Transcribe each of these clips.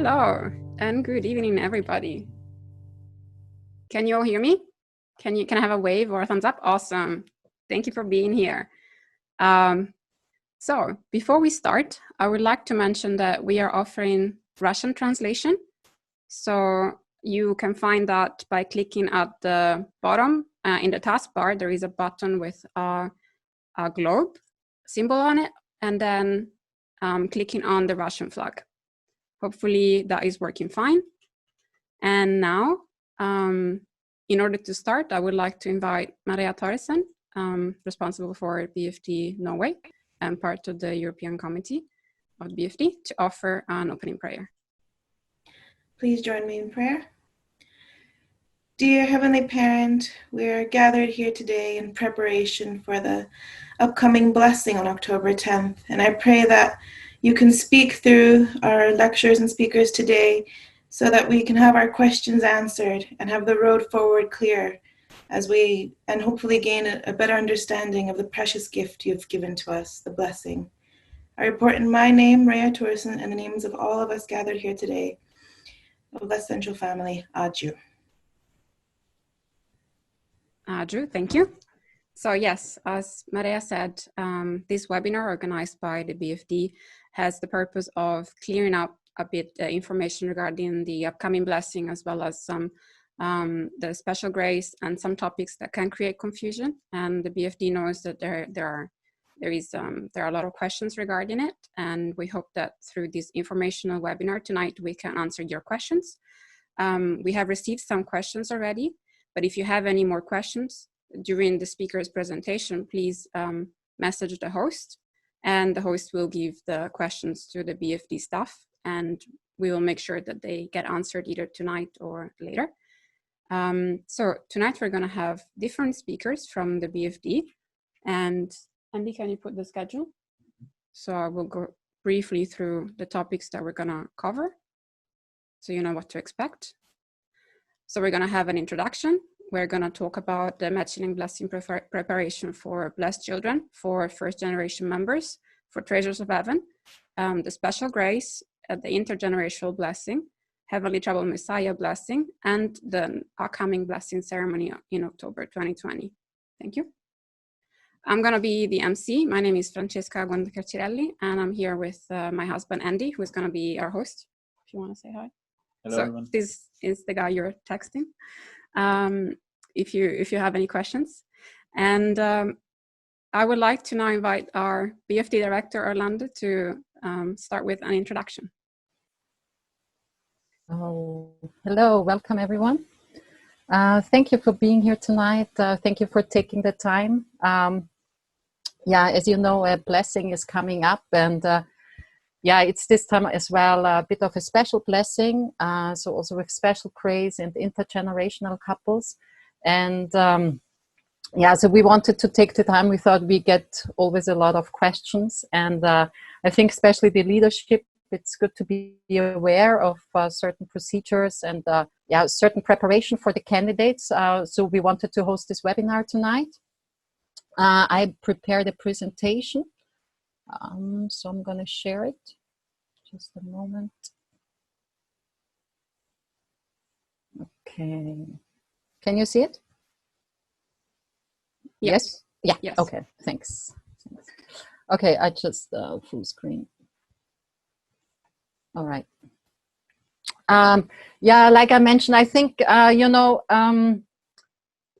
Hello and good evening, everybody. Can you all hear me? Can I have a wave or a thumbs up? Awesome. Thank you for being here. So before we start, I would like to mention that we are offering Russian translation. So you can find that by clicking at the bottom in the taskbar. There is a button with a globe symbol on it, and then clicking on the Russian flag. Hopefully that is working fine. And now, in order to start, I would like to invite Maria Thoresen, responsible for BFD Norway and part of the European Committee of BFD, to offer an opening prayer. Please join me in prayer. Dear Heavenly Parent, we are gathered here today in preparation for the upcoming blessing on October 10th, and I pray that you can speak through our lecturers and speakers today so that we can have our questions answered and have the road forward clear and hopefully gain a better understanding of the precious gift you've given to us, the blessing. I report in my name, Maria Thoresen, and the names of all of us gathered here today, of the Central Family, Adju. Adju, thank you. So yes, as Maria said, this webinar organized by the BFD has the purpose of clearing up a bit information regarding the upcoming blessing, as well as some the special grace and some topics that can create confusion. And the BFD knows that there are a lot of questions regarding it, and we hope that through this informational webinar tonight we can answer your questions. We have received some questions already, but if you have any more questions during the speaker's presentation, please message the host, and the host will give the questions to the BFD staff, and we will make sure that they get answered either tonight or later. So tonight we're going to have different speakers from the BFD. And Andy, can you put the schedule? So I will go briefly through the topics that we're going to cover, so you know what to expect. So we're going to have an introduction. We're going to talk about the matching and blessing preparation for blessed children, for first generation members, for treasures of heaven, the special grace, the intergenerational blessing, Heavenly Trouble Messiah blessing, and the upcoming blessing ceremony in October 2020. Thank you. I'm going to be the MC. My name is Francesca Guancarcirelli, and I'm here with my husband, Andy, who is going to be our host. If you want to say hi. Hello, so everyone. This is the guy you're texting. If you have any questions. And I would like to now invite our BFD director, Orlando, to start with an introduction. Oh, hello, welcome everyone. Thank you for being here tonight. Thank you for taking the time. Yeah, as you know, a blessing is coming up, and yeah, it's this time as well a bit of a special blessing. So also with special grace and intergenerational couples. And yeah, so we wanted to take the time. We thought we get always a lot of questions, and I think especially the leadership, it's good to be aware of certain procedures and yeah, certain preparation for the candidates. So we wanted to host this webinar tonight. I prepared a presentation, so I'm going to share it. Just a moment. Okay. Can you see it? Yes. Yeah. Yes. Okay. Thanks. Okay. I just full screen. All right. Yeah, like I mentioned, I think you know,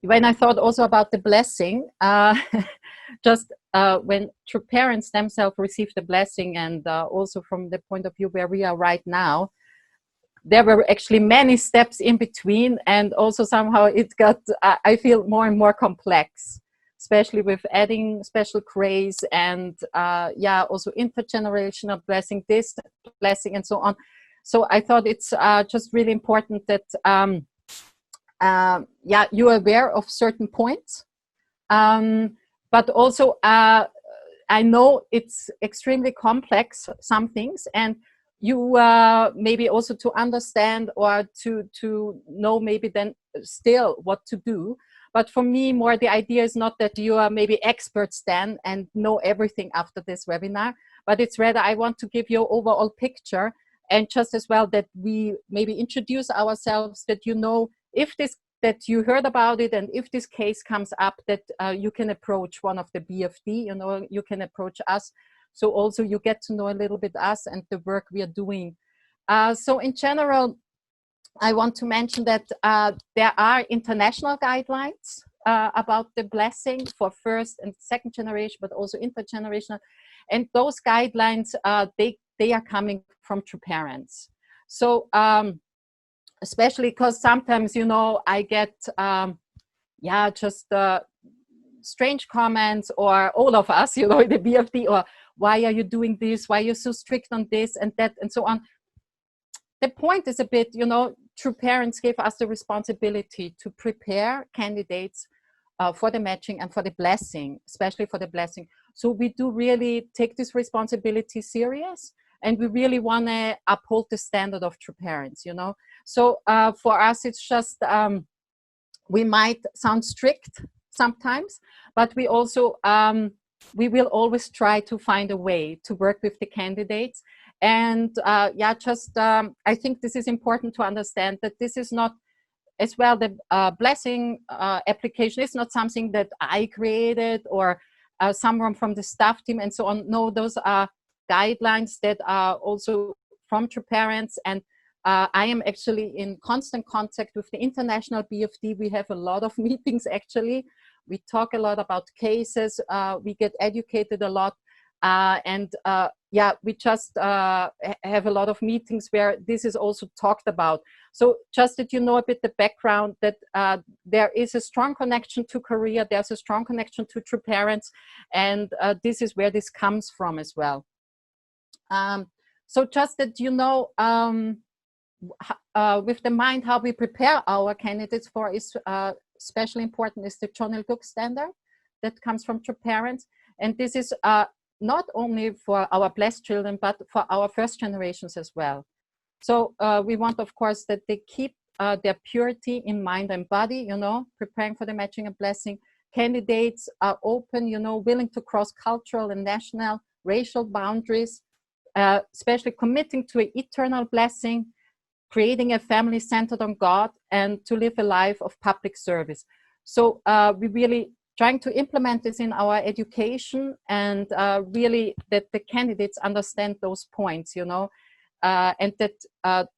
when I thought also about the blessing, just when true parents themselves receive the blessing, and also from the point of view where we are right now, there were actually many steps in between, and also somehow it got, I feel, more and more complex, especially with adding special grace and yeah, also intergenerational blessing, this blessing and so on. So I thought it's just really important that yeah, you're aware of certain points, but also I know it's extremely complex, some things, and you maybe also to understand or to know maybe then still what to do. But for me, more the idea is not that you are maybe experts then and know everything after this webinar, but it's rather I want to give you an overall picture and just as well that we maybe introduce ourselves, that you know, if this, that you heard about it, and if this case comes up, that you can approach one of the BFD, you know, you can approach us. So also you get to know a little bit us and the work we are doing. So in general, I want to mention that there are international guidelines about the blessing for first and second generation, but also intergenerational. And those guidelines, they are coming from true parents. So especially because sometimes, you know, I get, yeah, just strange comments, or all of us, you know, in the BFD, or why are you doing this? Why are you so strict on this and that and so on? The point is a bit, you know, true parents give us the responsibility to prepare candidates for the matching and for the blessing, especially for the blessing. So we do really take this responsibility serious, and we really want to uphold the standard of true parents, you know. So for us, it's just, we might sound strict sometimes, but we also, we will always try to find a way to work with the candidates. And yeah, just I think this is important to understand, that this is not, as well, the blessing application is not something that I created, or someone from the staff team and so on. No, those are guidelines that are also from true parents. And I am actually in constant contact with the international BFD. We have a lot of meetings, actually. We talk a lot about cases. We get educated a lot. And yeah, we just have a lot of meetings where this is also talked about. So just that you know a bit the background, that there is a strong connection to Korea, there's a strong connection to true parents, and this is where this comes from as well. So just that you know, with the mind, how we prepare our candidates for is especially important is the John L. Cook standard that comes from true parents. And this is not only for our blessed children, but for our first generations as well. So we want, of course, that they keep their purity in mind and body, you know, preparing for the matching and blessing. Candidates are open, you know, willing to cross cultural and national, racial boundaries, especially committing to an eternal blessing, creating a family centered on God, and to live a life of public service. So we really trying to implement this in our education, and really that the candidates understand those points, you know, and that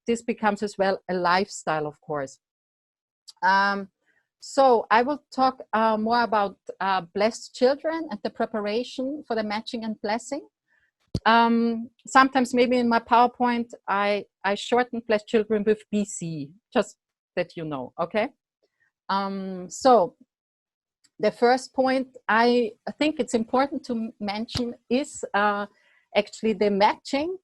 this becomes as well a lifestyle, of course. So I will talk more about blessed children and the preparation for the matching and blessing. Sometimes maybe in my PowerPoint, I shorten blessed children with BC, just that you know, okay? So the first point I think it's important to mention is actually the matching,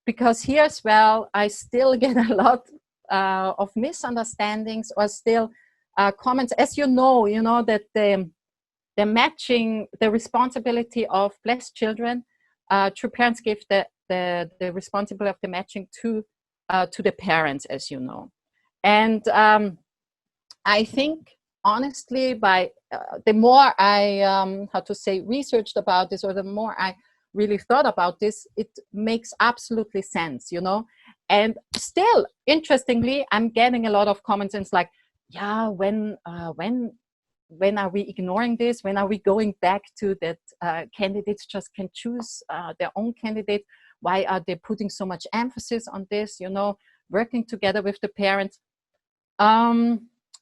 because here as well, I still get a lot of misunderstandings, or still comments. As you know that the matching, the responsibility of blessed children, true parents give the responsibility of the matching to the parents, as you know. And I think, honestly, by the more I, researched about this, or the more I really thought about this, it makes absolutely sense, you know. And still, interestingly, I'm getting a lot of comments, and it's like, yeah, when are we ignoring this? When are we going back to that candidates just can choose their own candidate? Why are they putting so much emphasis on this, you know, working together with the parents?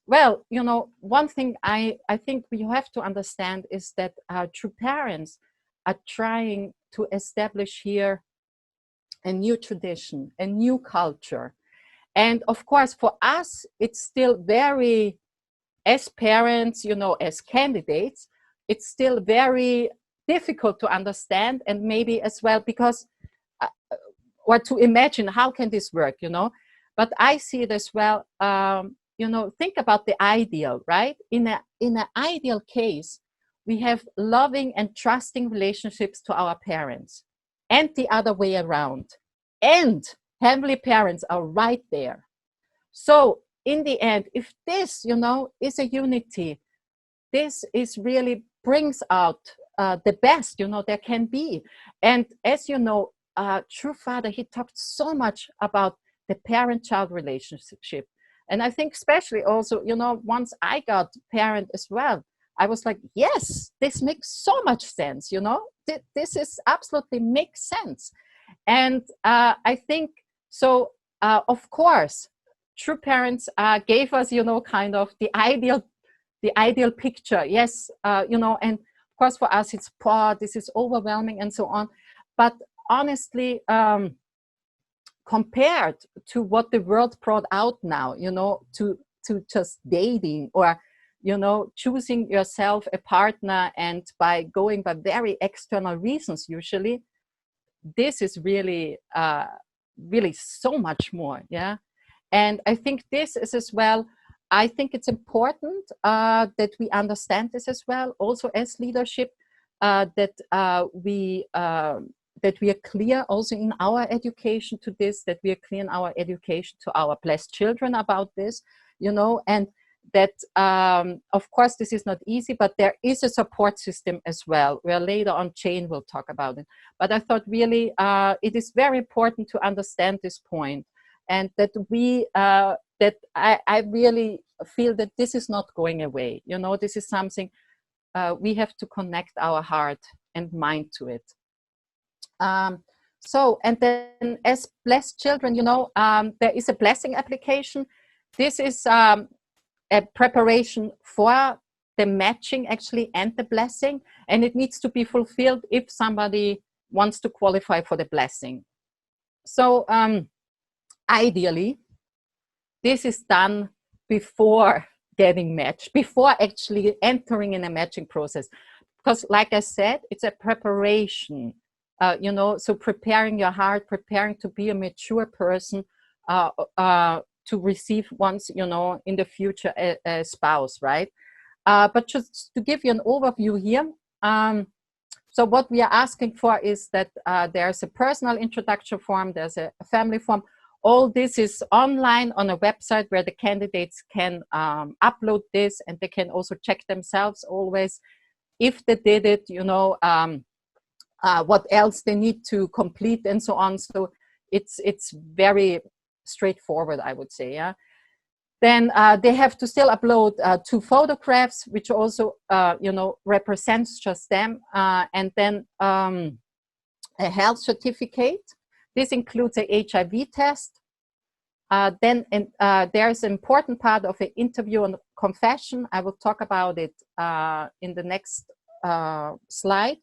Well, you know, one thing I think we have to understand is that true parents are trying to establish here a new tradition, a new culture. And of course, for us, it's still very, as parents, you know, as candidates, it's still very difficult to understand, and maybe as well because, or to imagine how can this work, you know. But I see it as well, you know, think about the ideal, right? In an ideal case, we have loving and trusting relationships to our parents, and the other way around. And heavenly parents are right there. So in the end, if this, you know, is a unity, this is really brings out the best, you know, there can be. And as you know, true father, he talked so much about the parent-child relationship. And I think especially also, you know, once I got parent as well, I was like, yes, this makes so much sense, you know, this is absolutely makes sense. And I think, so of course, true parents gave us, you know, kind of the ideal picture. Yes, you know, and of course for us it's poor, this is overwhelming and so on. But honestly, compared to what the world brought out now, you know, to just dating or, you know, choosing yourself a partner and by going by very external reasons, usually, this is really, really so much more. Yeah. And I think this is as well, I think it's important that we understand this as well, also as leadership, that we are clear also in our education to this, that we are clear in our education to our blessed children about this, you know, and that, of course, this is not easy, but there is a support system as well, where later on Jane will talk about it. But I thought really it is very important to understand this point, and that we, that I really feel that this is not going away. You know, this is something we have to connect our heart and mind to it. So, and then as blessed children, you know, there is a blessing application. This is a preparation for the matching actually and the blessing, and it needs to be fulfilled if somebody wants to qualify for the blessing. So ideally, this is done before getting matched, before actually entering in a matching process. Because like I said, it's a preparation, you know, so preparing your heart, preparing to be a mature person, to receive once, you know, in the future a spouse, right? But just to give you an overview here, so what we are asking for is that there's a personal introduction form, there's a family form. All this is online on a website where the candidates can upload this, and they can also check themselves always if they did it, you know, what else they need to complete and so on. So it's very straightforward, I would say. Yeah. Then they have to still upload 2 photographs, which also, you know, represents just them, and then a health certificate. This includes a HIV test. Then there's an important part of an interview and confession. I will talk about it in the next slide.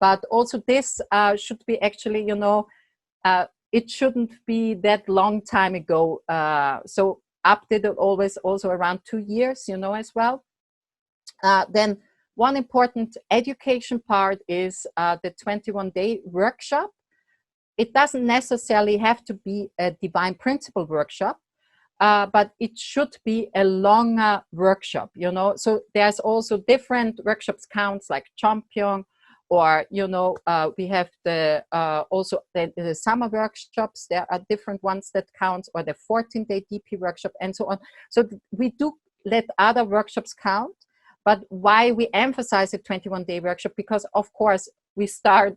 But also this should be actually, you know, it shouldn't be that long time ago. So updated always also around 2 years, you know, as well. Then one important education part is the 21-day workshop. It doesn't necessarily have to be a divine principle workshop, but it should be a longer workshop, you know. So there's also different workshops counts like champion, or, you know, we have the also the summer workshops. There are different ones that count, or the 14-day DP workshop and so on. So we do let other workshops count, but why we emphasize a 21-day workshop? Because of course we start,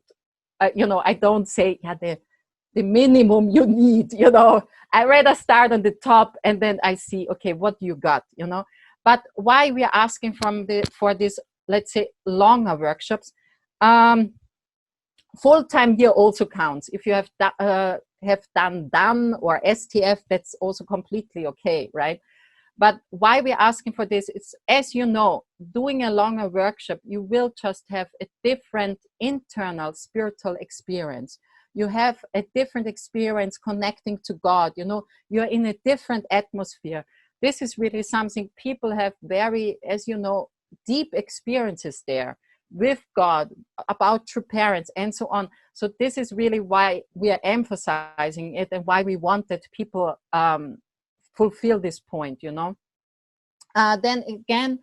you know, I don't say, yeah, the minimum you need, you know, I rather start on the top and then I see, okay, what you got, you know. But why we are asking for this, let's say, longer workshops, full-time here also counts. If you have done or STF, that's also completely okay, right? But why we're asking for this is, as you know, doing a longer workshop, you will just have a different internal spiritual experience. You have a different experience connecting to God. You know, you're in a different atmosphere. This is really something people have very, as you know, deep experiences there with God, about true parents and so on. So this is really why we are emphasizing it, and why we want that people fulfill this point, you know. Then again,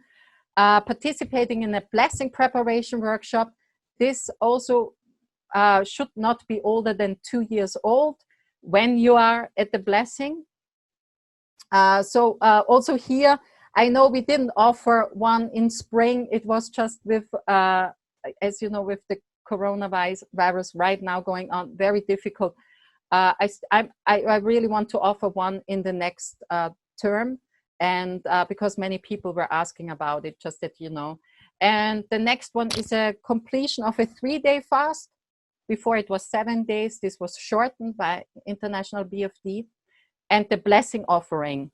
participating in a blessing preparation workshop. This also should not be older than 2 years old when you are at the blessing. So also here, I know we didn't offer one in spring. It was just with, as you know, with the coronavirus right now going on, very difficult. I really want to offer one in the next term, and because many people were asking about it, just that you know. And the next one is a completion of a 3-day fast. Before it was 7 days. This was shortened by International BFD. And the blessing offering.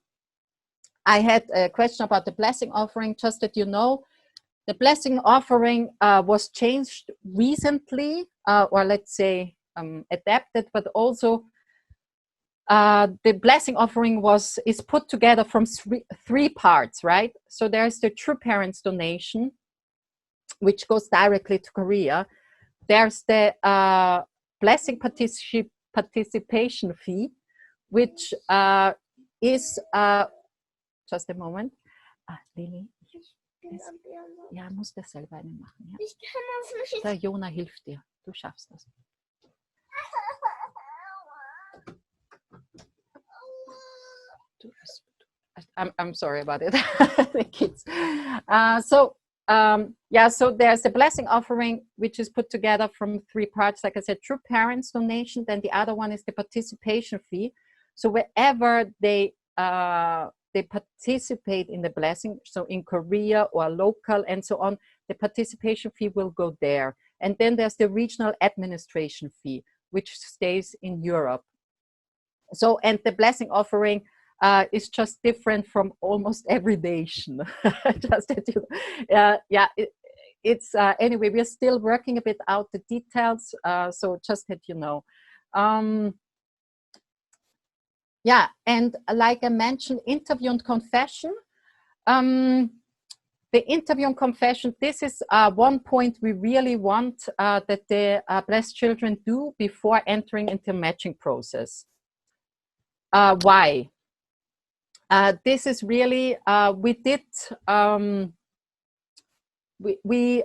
I had a question about the blessing offering, just that you know. The blessing offering was changed recently, or let's say adapted, but also the blessing offering is put together from three parts, right? So there's the True Parents donation, which goes directly to Korea. There's the blessing participation fee, which is just a moment. Lili, ja, muss das selber einen machen. Ja? Ich kann das nicht. Der Jona hilft dir. Du schaffst das. I'm sorry about it. The kids. So there's a blessing offering, which is put together from three parts. Like I said, True Parents donation. Then the other one is the participation fee. So wherever they participate in the blessing, so in Korea or local and so on, the participation fee will go there. And then there's the regional administration fee, which stays in Europe. So, and the blessing offering is just different from almost every nation. Just that you, anyway, we're still working a bit out the details. So just that you know. And like I mentioned, interview and confession. The interview and confession, this is one point we really want that the blessed children do before entering into matching process. Why? This is really, we did, we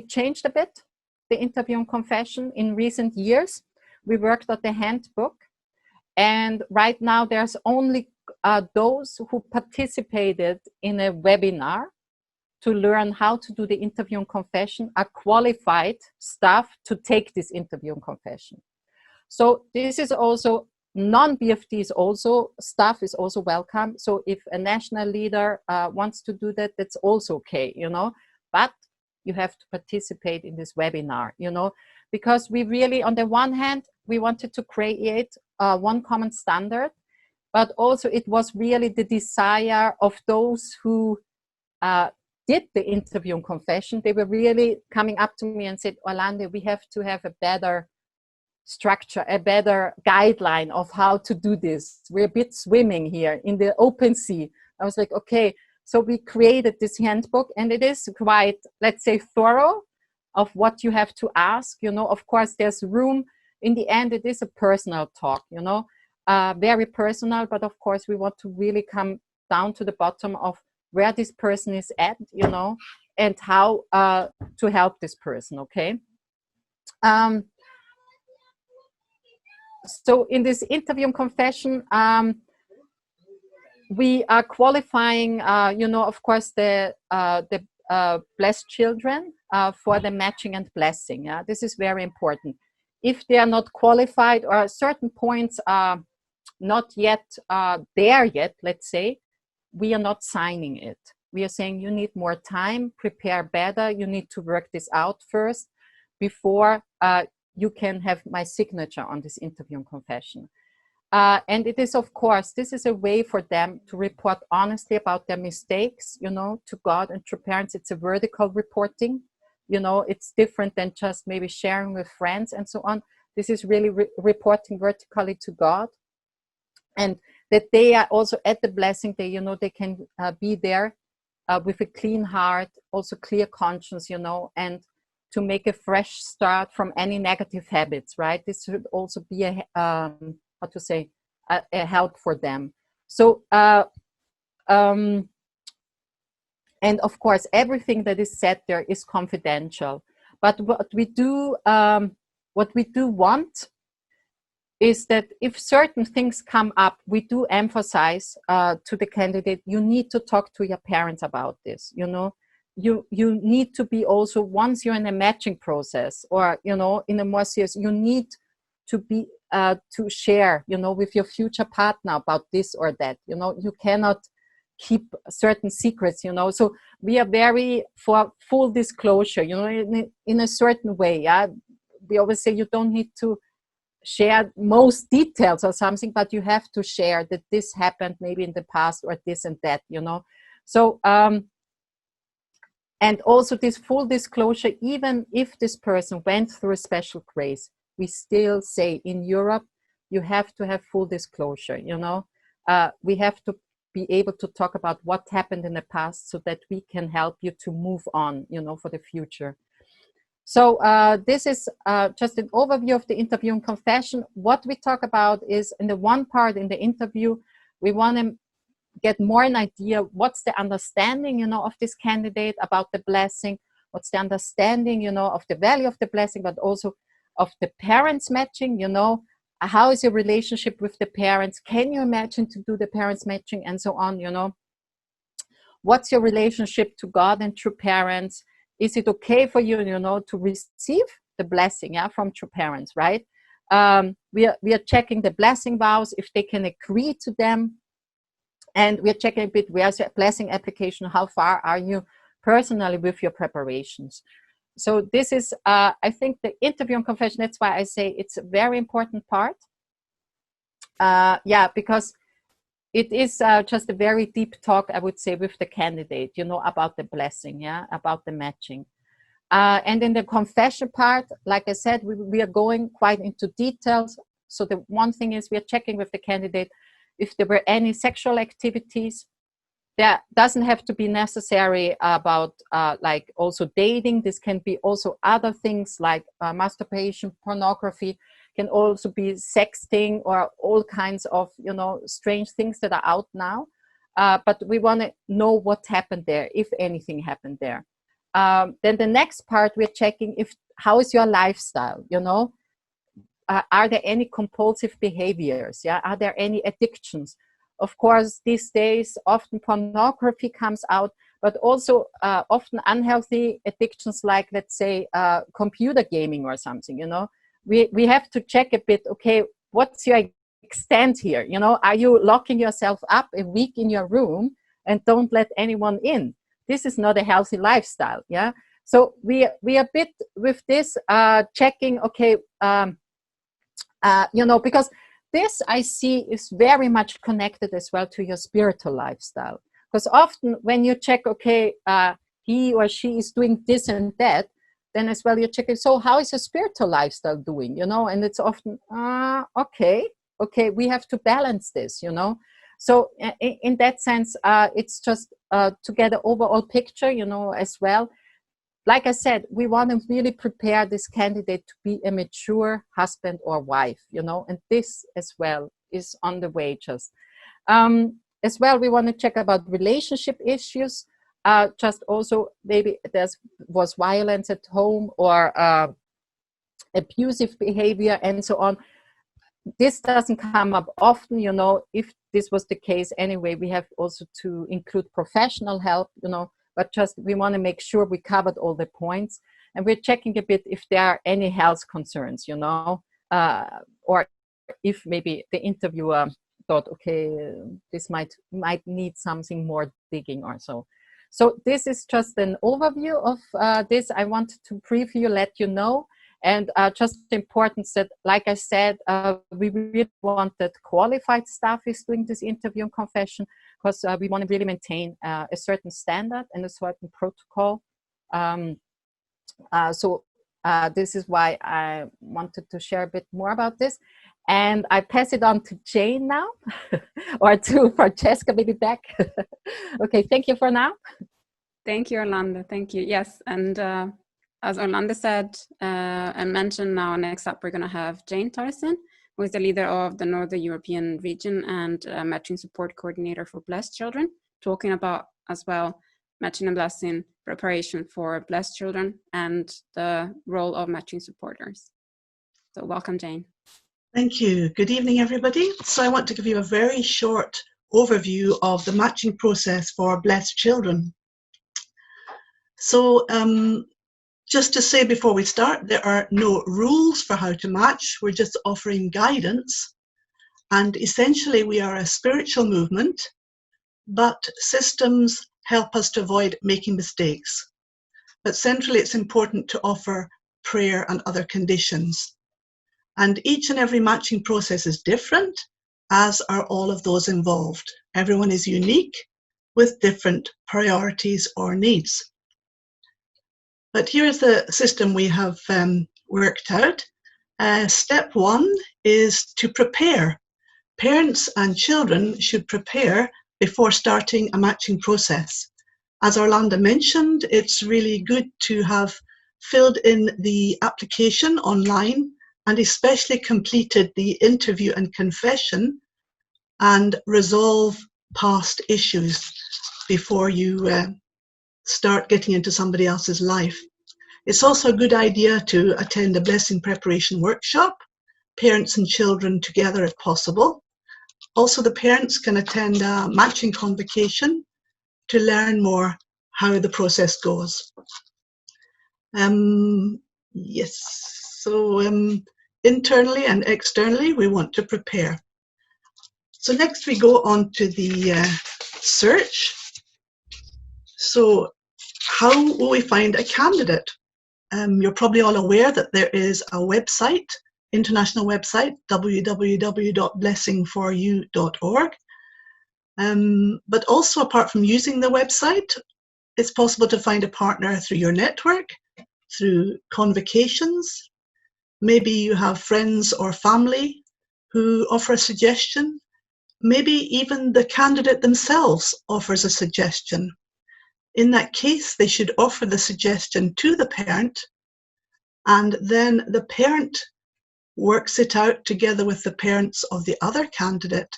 changed a bit the interview and confession in recent years. We worked on the handbook. And right now there's only those who participated in a webinar to learn how to do the interview and confession are qualified staff to take this interview and confession. So this is also non-BFD is also, staff is also welcome. So if a national leader wants to do that, that's also okay, you know, but you have to participate in this webinar, you know, because we really, on the one hand, we wanted to create one common standard, but also it was really the desire of those who did the interview and confession. They were really coming up to me and said, Orlando, we have to have a better structure, a better guideline of how to do this. We're a bit swimming here in the open sea. I was like, okay, so we created this handbook, and it is quite, let's say, thorough of what you have to ask. You know, of course, there's room. In the end, it is a personal talk, you know, very personal, but of course, we want to really come down to the bottom of where this person is at, you know, and how to help this person, okay? So in this interview and confession, we are qualifying, you know, of course, the blessed children for the matching and blessing. Yeah? This is very important. If they are not qualified or certain points are not yet there yet, let's say, we are not signing it. We are saying you need more time, prepare better, you need to work this out first before you can have my signature on this interview and confession. And it is, of course, this is a way for them to report honestly about their mistakes, you know, to God and to parents. It's a vertical reporting, you know, it's different than just maybe sharing with friends and so on. This is really reporting vertically to God. And that they are also at the blessing day, you know, they can be there with a clean heart, also clear conscience, you know, and to make a fresh start from any negative habits, right? This should also be a, how to say, a help for them. So, and of course, everything that is said there is confidential. But what we do want is that if certain things come up, we do emphasize to the candidate, you need to talk to your parents about this, you know. you need to be also, once you're in a matching process, or in a more serious, you need to be to share with your future partner about this or that. You cannot keep certain secrets. So we are very for full disclosure, in a certain way. Yeah, we always say you don't need to share most details or something, but you have to share that this happened maybe in the past, or this and that. So and also this full disclosure, even if this person went through a special grace, we still say in Europe, you have to have full disclosure. We have to be able to talk about what happened in the past, so that we can help you to move on, for the future. So this is just an overview of the interview and confession. What we talk about is, in the one part in the interview, we want to get more an idea, what's the understanding, of this candidate about the blessing, what's the understanding, of the value of the blessing, but also of the parents matching, how is your relationship with the parents? Can you imagine to do the parents matching, and so on, What's your relationship to God and true parents? Is it okay for you, to receive the blessing, from true parents, right? We are checking the blessing vows, if they can agree to them. And we're checking a bit, where's your blessing application? How far are you personally with your preparations? So this is, I think, the interview and confession. That's why I say it's a very important part. Because it is just a very deep talk, I would say, with the candidate, about the blessing, about the matching. And in the confession part, like I said, we are going quite into details. So the one thing is, we are checking with the candidate if there were any sexual activities. That doesn't have to be necessary about like also dating. This can be also other things like masturbation, pornography, can also be sexting, or all kinds of, strange things that are out now. But we want to know what happened there, if anything happened there. Then the next part, we're checking how is your lifestyle, are there any compulsive behaviors? Are there any addictions? Of course, these days, often pornography comes out, but also often unhealthy addictions, like, let's say, computer gaming or something, We have to check a bit, okay, what's your extent here? Are you locking yourself up a week in your room and don't let anyone in? This is not a healthy lifestyle, So we are a bit with this checking, okay, because this, I see, is very much connected as well to your spiritual lifestyle. Because often when you check, okay, he or she is doing this and that, then as well you're checking, so how is your spiritual lifestyle doing, And it's often, okay, we have to balance this, So in that sense, it's just to get an overall picture, as well. Like I said, we want to really prepare this candidate to be a mature husband or wife, and this as well is on the way just. As well, we want to check about relationship issues, just also maybe was violence at home, or abusive behavior, and so on. This doesn't come up often, if this was the case anyway, we have also to include professional help, but just we want to make sure we covered all the points, and we're checking a bit if there are any health concerns, or if maybe the interviewer thought, okay, this might need something more digging or so. So this is just an overview of this. I wanted to briefly let you know. And just the importance that, like I said, we really want that qualified staff is doing this interview and confession, because we want to really maintain a certain standard and a certain protocol. So this is why I wanted to share a bit more about this. And I pass it on to Jane now, or to Francesca, maybe back. Okay, thank you for now. Thank you, Orlando. Thank you. Yes, and as Orlando said and mentioned, now next up we're going to have Jane Tarson, who is the leader of the Northern European region and matching support coordinator for Blessed Children, talking about as well matching and blessing preparation for blessed children and the role of matching supporters. So welcome, Jane. Thank you. Good evening, everybody. So I want to give you a very short overview of the matching process for blessed children. So just to say before we start, there are no rules for how to match. We're just offering guidance. And essentially, we are a spiritual movement, but systems help us to avoid making mistakes. But centrally, it's important to offer prayer and other conditions. And each and every matching process is different, as are all of those involved. Everyone is unique with different priorities or needs. But here's the system we have worked out. Step one is to prepare. Parents and children should prepare before starting a matching process. As Orlando mentioned, it's really good to have filled in the application online and especially completed the interview and confession and resolve past issues before you start getting into somebody else's life. It's also a good idea to attend a blessing preparation workshop, parents and children together if possible. Also, the parents can attend a matching convocation to learn more how the process goes. Yes, so internally and externally, we want to prepare. So next we go on to the search. So how will we find a candidate? You're probably all aware that there is a website, international website, www.blessingforyou.org. But also, apart from using the website, it's possible to find a partner through your network, through convocations. Maybe you have friends or family who offer a suggestion. Maybe even the candidate themselves offers a suggestion. In that case, they should offer the suggestion to the parent, and then the parent works it out together with the parents of the other candidate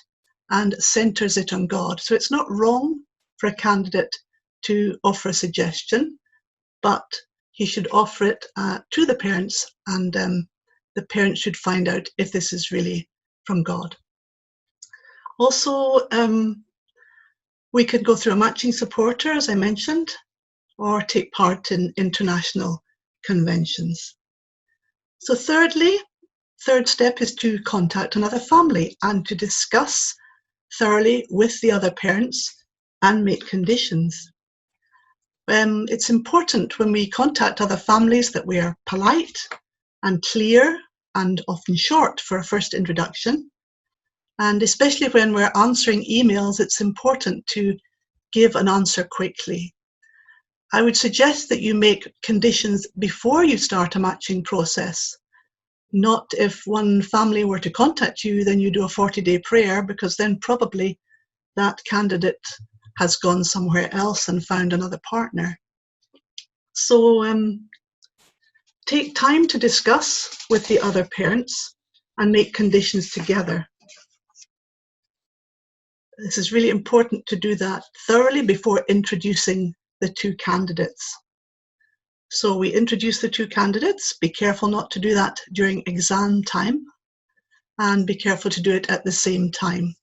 and centers it on God. So it's not wrong for a candidate to offer a suggestion, but he should offer it to the parents, and the parents should find out if this is really from God. Also, we could go through a matching supporter, as I mentioned, or take part in international conventions. So third step is to contact another family and to discuss thoroughly with the other parents and make conditions. It's important when we contact other families that we are polite and clear and often short for a first introduction. And especially when we're answering emails, it's important to give an answer quickly. I would suggest that you make conditions before you start a matching process. Not if one family were to contact you, then you do a 40-day prayer, because then probably that candidate has gone somewhere else and found another partner. So take time to discuss with the other parents and make conditions together. This is really important to do that thoroughly before introducing the two candidates. So we introduce the two candidates. Be careful not to do that during exam time, and be careful to do it at the same time.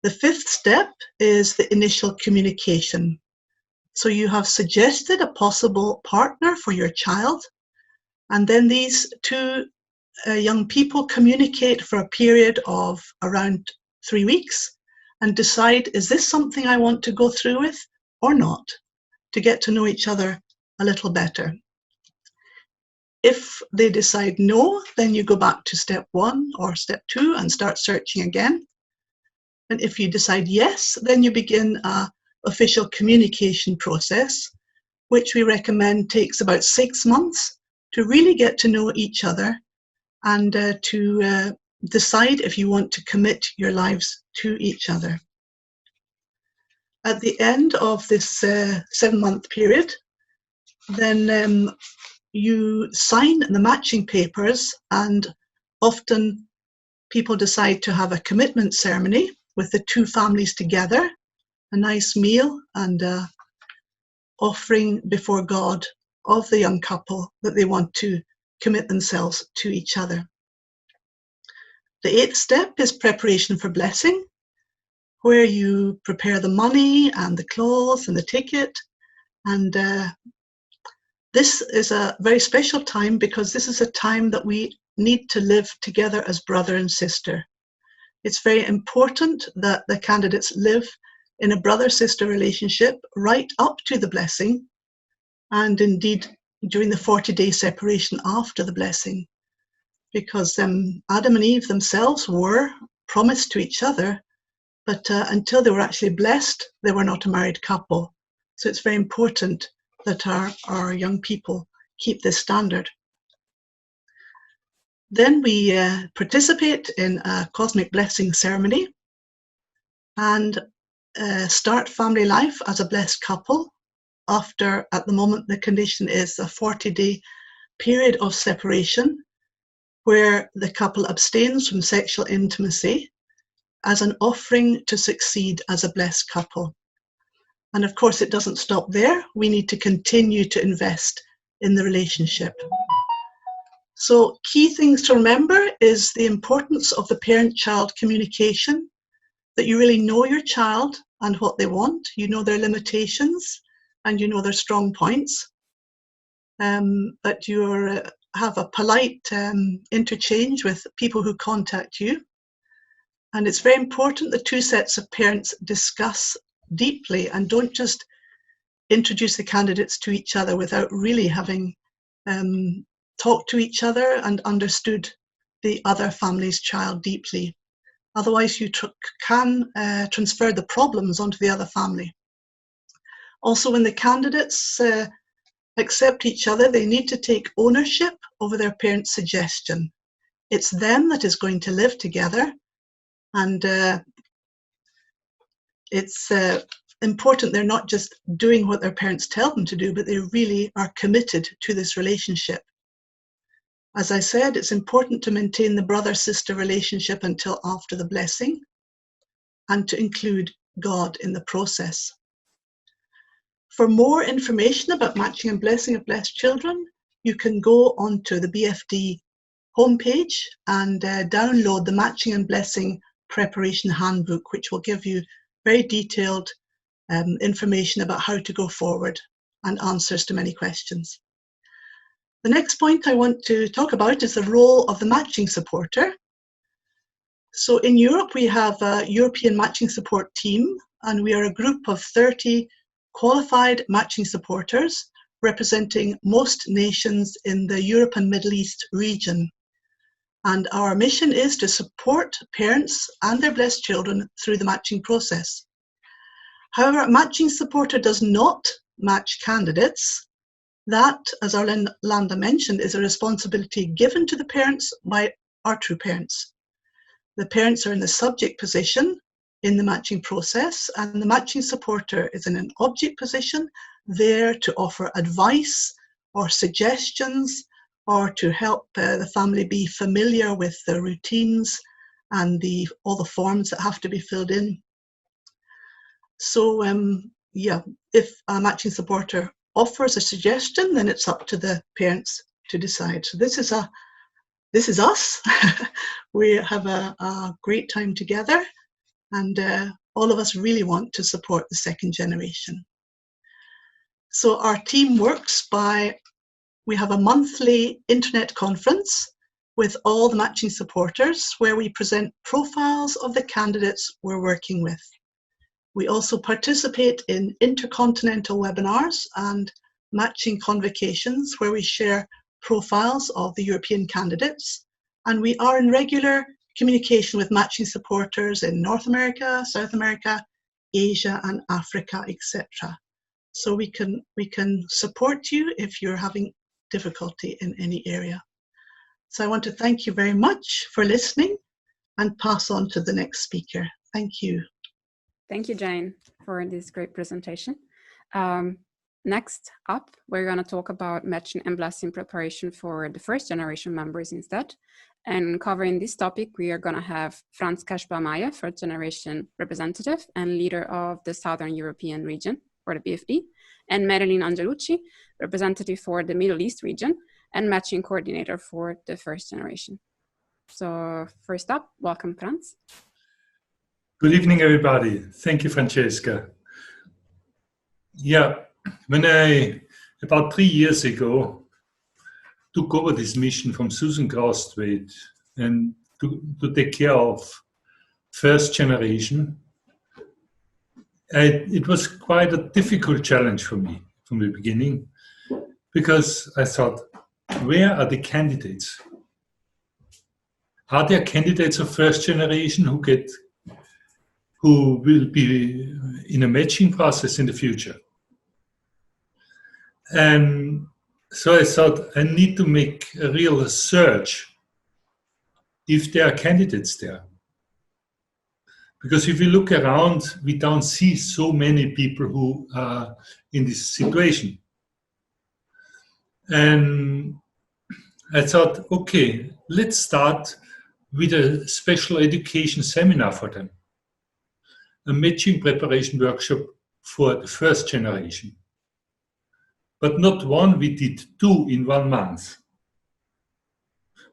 The fifth step is the initial communication. So you have suggested a possible partner for your child, and then these two young people communicate for a period of around 3 weeks and decide, is this something I want to go through with or not, to get to know each other a little better. If they decide no, then you go back to step 1 or step 2 and start searching again. And if you decide yes, then you begin an official communication process, which we recommend takes about 6 months to really get to know each other and to decide if you want to commit your lives to each other. At the end of this 7-month period, then you sign the matching papers, and often people decide to have a commitment ceremony with the two families together, a nice meal and offering before God of the young couple that they want to commit themselves to each other. The 8th step is preparation for blessing, where you prepare the money and the clothes and the ticket, And this is a very special time because this is a time that we need to live together as brother and sister. It's very important that the candidates live in a brother-sister relationship right up to the blessing, and indeed during the 40-day separation after the blessing, because Adam and Eve themselves were promised to each other, but until they were actually blessed, they were not a married couple. So it's very important that our young people keep this standard. Then we participate in a cosmic blessing ceremony and start family life as a blessed couple after, at the moment, the condition is a 40-day period of separation where the couple abstains from sexual intimacy as an offering to succeed as a blessed couple. And of course, it doesn't stop there. We need to continue to invest in the relationship. So key things to remember is the importance of the parent-child communication, that you really know your child and what they want, you know their limitations, and you know their strong points, that you have a polite interchange with people who contact you. And it's very important the two sets of parents discuss deeply and don't just introduce the candidates to each other without really having talked to each other and understood the other family's child deeply. Otherwise, you can transfer the problems onto the other family. Also, when the candidates accept each other, they need to take ownership over their parents' suggestion. It's them that is going to live together, and it's important they're not just doing what their parents tell them to do, but they really are committed to this relationship. As I said, it's important to maintain the brother-sister relationship until after the blessing and to include God in the process. For more information about matching and blessing of blessed children, you can go onto the BFD homepage and download the Matching and Blessing Preparation Handbook, which will give you very detailed information about how to go forward and answers to many questions. The next point I want to talk about is the role of the matching supporter. So in Europe, we have a European matching support team, and we are a group of 30 qualified matching supporters representing most nations in the Europe and Middle East region. And our mission is to support parents and their blessed children through the matching process. However, a matching supporter does not match candidates. That, as Arlinda mentioned, is a responsibility given to the parents by our true parents. The parents are in the subject position in the matching process, and the matching supporter is in an object position, there to offer advice or suggestions or to help the family be familiar with the routines and all the forms that have to be filled in. So if a matching supporter offers a suggestion, then it's up to the parents to decide. So this is us. We have a great time together, and all of us really want to support the second generation. So our team works we have a monthly internet conference with all the matching supporters where we present profiles of the candidates we're working with. We also participate in intercontinental webinars and matching convocations where we share profiles of the European candidates, and we are in regular communication with matching supporters in North America, South America, Asia and Africa, etc. So we can support you if you're having difficulty in any area. So I want to thank you very much for listening and pass on to the next speaker. Thank you. Thank you, Jane, for this great presentation. Next up, we're going to talk about matching and blessing preparation for the first generation members instead. And covering this topic, we are going to have Franz Kashba-Mayer, first generation representative and leader of the Southern European region for the BFD, and Marilyn Angelucci, representative for the Middle East region and matching coordinator for the first generation. So first up, welcome, Franz. Good evening, everybody. Thank you, Francesca. Yeah, when I, about 3 years ago, took over this mission from Susan Crosthwaite and to take care of first generation, it was quite a difficult challenge for me from the beginning, because I thought, where are the candidates? Are there candidates of first generation who will be in a matching process in the future? And so I thought I need to make a real search if there are candidates there. Because if you look around, we don't see so many people who are in this situation. And I thought, okay, let's start with a special education seminar for them, a matching preparation workshop for the first generation. But not one, we did 2 in 1 month.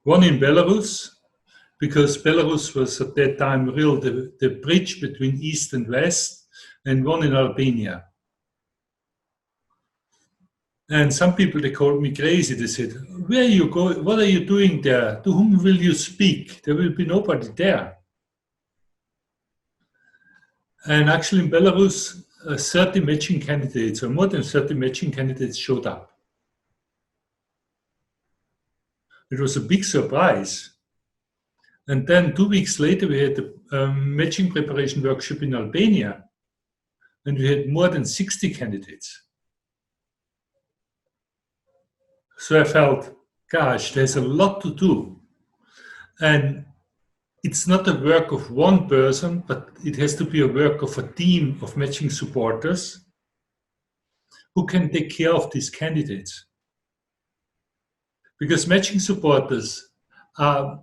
One in Belarus, because Belarus was at that time real the bridge between East and West, and one in Albania. And some people, they called me crazy. They said, where are you going? What are you doing there? To whom will you speak? There will be nobody there. And actually in Belarus, 30 matching candidates, or more than 30 matching candidates showed up. It was a big surprise. And then 2 weeks later, we had a matching preparation workshop in Albania, and we had more than 60 candidates. So I felt, gosh, there's a lot to do. And it's not a work of one person, but it has to be a work of a team of matching supporters who can take care of these candidates. Because matching supporters are,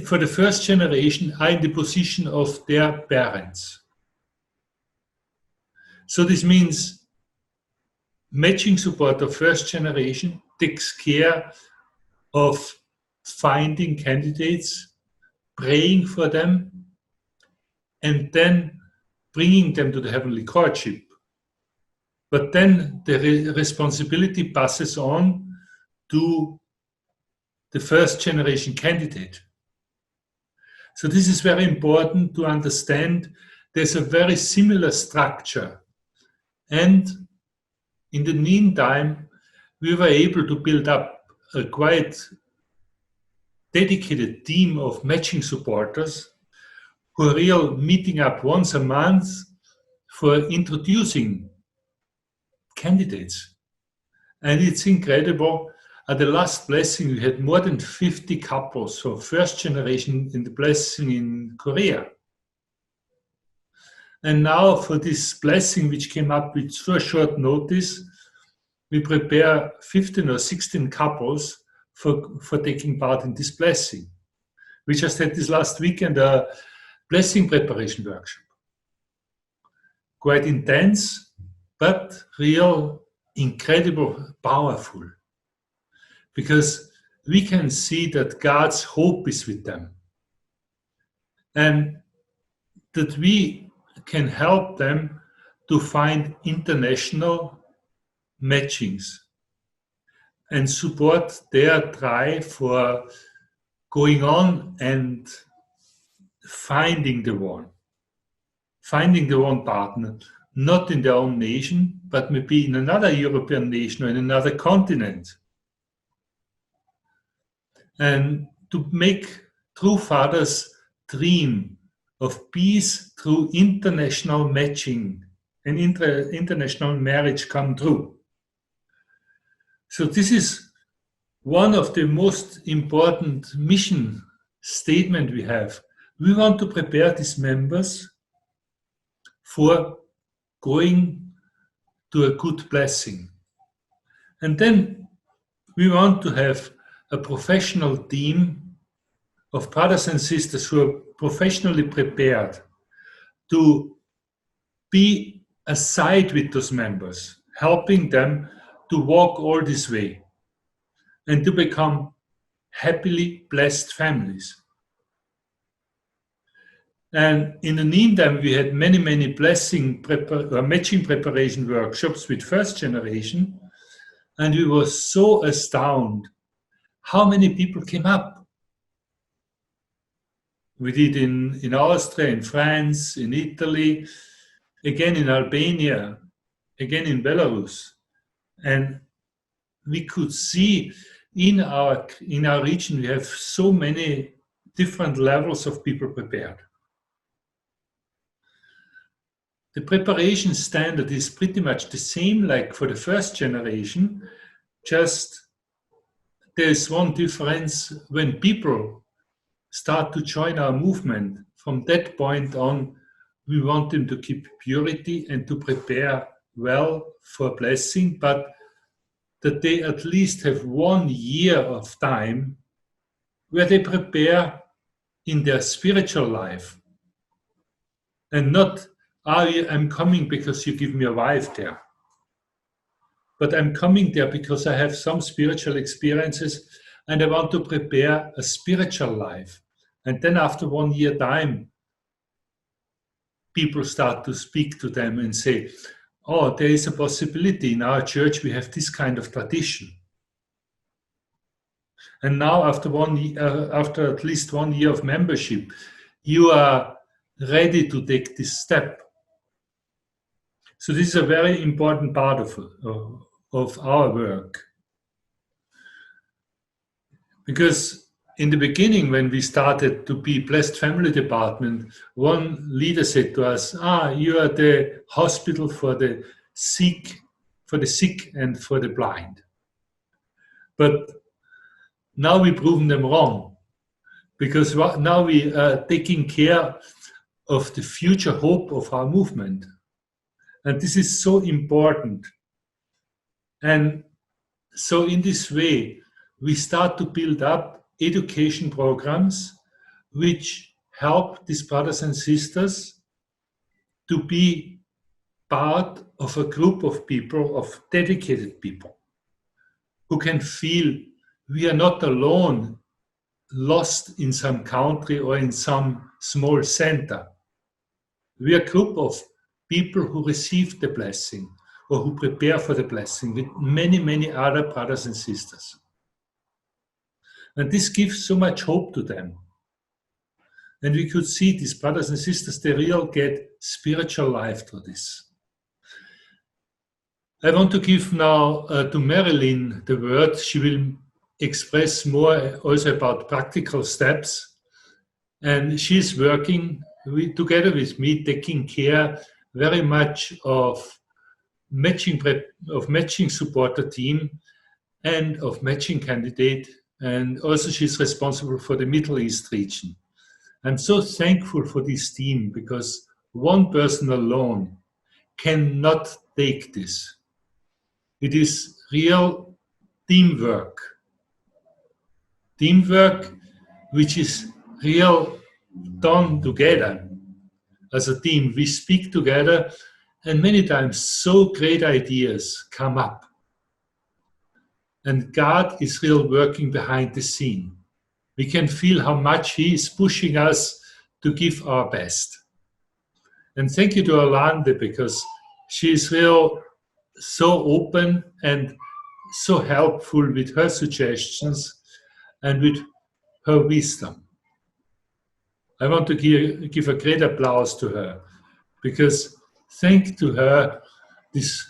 for the first generation, are in the position of their parents. So this means matching supporter first generation takes care of finding candidates, praying for them, and then bringing them to the heavenly courtship. But then the responsibility passes on to the first generation candidate. So this is very important to understand. There's a very similar structure. And in the meantime, we were able to build up a quite dedicated team of matching supporters who are real meeting up once a month for introducing candidates. And it's incredible. At the last blessing, we had more than 50 couples, so first generation in the blessing in Korea. And now for this blessing, which came up with so short notice, we prepare 15 or 16 couples for taking part in this blessing. We just had this last weekend a blessing preparation workshop. Quite intense, but real, incredible, powerful. Because we can see that God's hope is with them. And that we can help them to find international matchings and support their drive for going on and finding the one partner, not in their own nation, but maybe in another European nation or in another continent. And to make true fathers dream of peace through international matching and international marriage come true. So this is one of the most important mission statement we have. We want to prepare these members for going to a good blessing. And then we want to have a professional team of brothers and sisters who are professionally prepared to be aside with those members, helping them to walk all this way and to become happily blessed families. And in the meantime, we had many matching preparation workshops with first generation, and we were so astounded how many people came up. We did in Austria, in France, in Italy, again in Albania, again in Belarus. And we could see in our region, we have so many different levels of people prepared. The preparation standard is pretty much the same like for the first generation, just there's one difference. When people start to join our movement, from that point on, we want them to keep purity and to prepare well for blessing, but that they at least have 1 year of time where they prepare in their spiritual life. And not, I'm coming because you give me a wife there. But I'm coming there because I have some spiritual experiences and I want to prepare a spiritual life. And then after 1 year time, people start to speak to them and say, oh, there is a possibility. In our church, we have this kind of tradition. And now after at least 1 year of membership, you are ready to take this step. So this is a very important part of our work. Because in the beginning, when we started to be Blessed Family Department, one leader said to us, you are the hospital for the sick and for the blind. But now we've proven them wrong, because now we are taking care of the future hope of our movement. And this is so important. And so in this way, we start to build up education programs which help these brothers and sisters to be part of a group of people, of dedicated people, who can feel we are not alone, lost in some country or in some small center. We are a group of people who receive the blessing or who prepare for the blessing with many other brothers and sisters. And this gives so much hope to them. And we could see these brothers and sisters, they really get spiritual life through this. I want to give now to Marilyn the word. She will express more also about practical steps. And she's working together with me, taking care very much of matching supporter team and of matching candidate. And also she's responsible for the Middle East region. I'm so thankful for this team, because one person alone cannot take this. It is real teamwork. Teamwork which is real done together. As a team, we speak together, and many times so great ideas come up. And God is real working behind the scene. We can feel how much He is pushing us to give our best. And thank you to Orlando, because she is real so open and so helpful with her suggestions and with her wisdom. I want to give a great applause to her, because thanks to her, this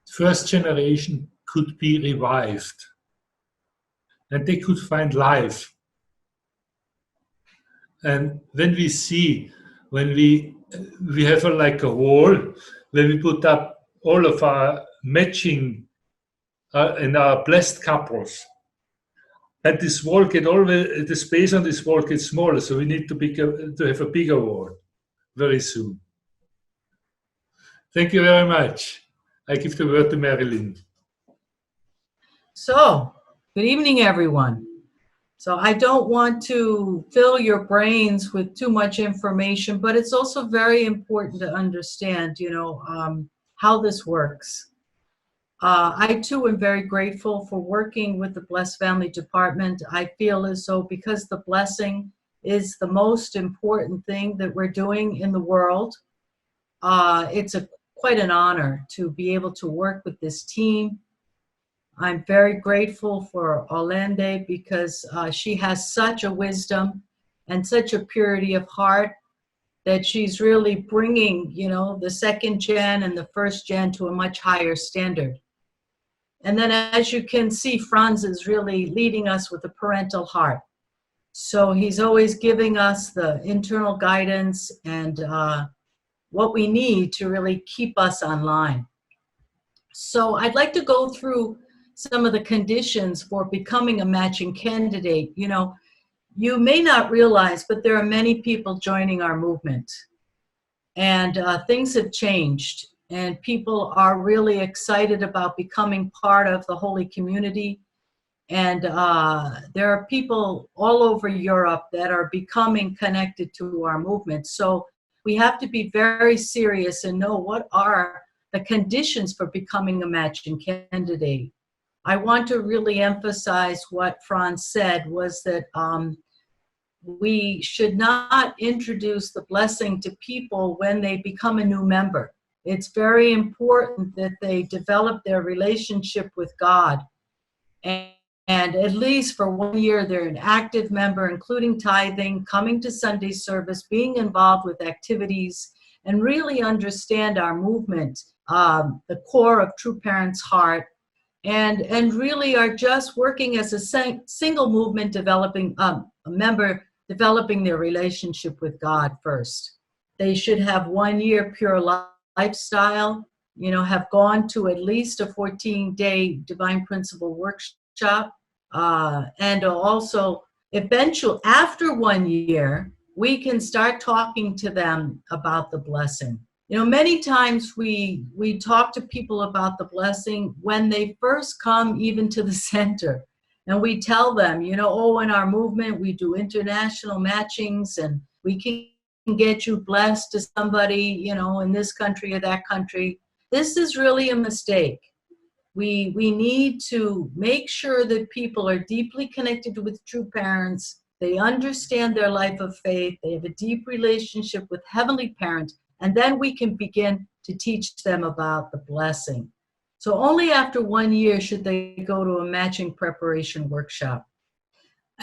first generation could be revived and they could find life. And when we see, when we have like a wall where we put up all of our matching and our blessed couples, and this wall the space on this wall gets smaller, so we need to have a bigger wall very soon. Thank you very much. I give the word to Marilyn. So, good evening, everyone. So I don't want to fill your brains with too much information, but it's also very important to understand, how this works. I too am very grateful for working with the Blessed Family Department. I feel as though because the blessing is the most important thing that we're doing in the world. It's quite an honor to be able to work with this team. I'm very grateful for Orlando because she has such a wisdom and such a purity of heart that she's really bringing, you know, the second gen and the first gen to a much higher standard. And then as you can see, Franz is really leading us with a parental heart. So he's always giving us the internal guidance and what we need to really keep us online. So I'd like to go through some of the conditions for becoming a matching candidate. You know, you may not realize, but there are many people joining our movement. And things have changed. And people are really excited about becoming part of the holy community. And there are people all over Europe that are becoming connected to our movement. So we have to be very serious and know what are the conditions for becoming a matching candidate. I want to really emphasize what Franz said was that we should not introduce the blessing to people when they become a new member. It's very important that they develop their relationship with God. And at least for 1 year, they're an active member, including tithing, coming to Sunday service, being involved with activities, and really understand our movement, the core of True Parents' Heart, and really are just working as a single movement, developing a member, developing their relationship with God first. They should have 1 year pure lifestyle, you know, have gone to at least a 14-day Divine Principle workshop, and also eventually after 1 year, we can start talking to them about the blessing. You know, many times we talk to people about the blessing when they first come even to the center. And we tell them, you know, oh, in our movement, we do international matchings and we can get you blessed to somebody, you know, in this country or that country. This is really a mistake. We need to make sure that people are deeply connected with true parents. They understand their life of faith. They have a deep relationship with Heavenly Parent. And then we can begin to teach them about the blessing. So only after 1 year should they go to a matching preparation workshop.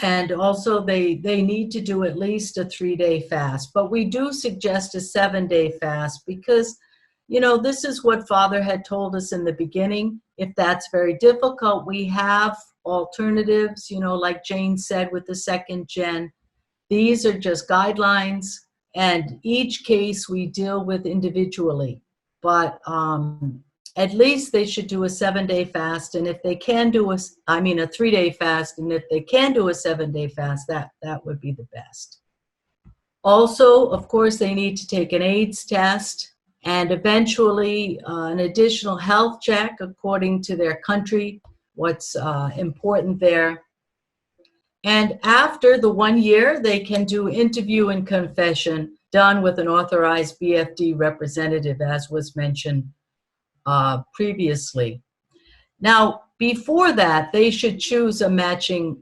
And also they need to do at least a 3-day fast. But we do suggest a 7-day fast because, you know, this is what Father had told us in the beginning. If that's very difficult, we have alternatives, you know, like Jane said with the second gen. These are just guidelines. And each case we deal with individually, but at least they should do a 7-day fast. And if they can do a 3-day fast, and if they can do a 7-day fast, that would be the best. Also, of course, they need to take an AIDS test and eventually an additional health check according to their country, what's important there. And after the 1 year, they can do interview and confession done with an authorized BFD representative, as was mentioned previously. Now, before that, they should choose a matching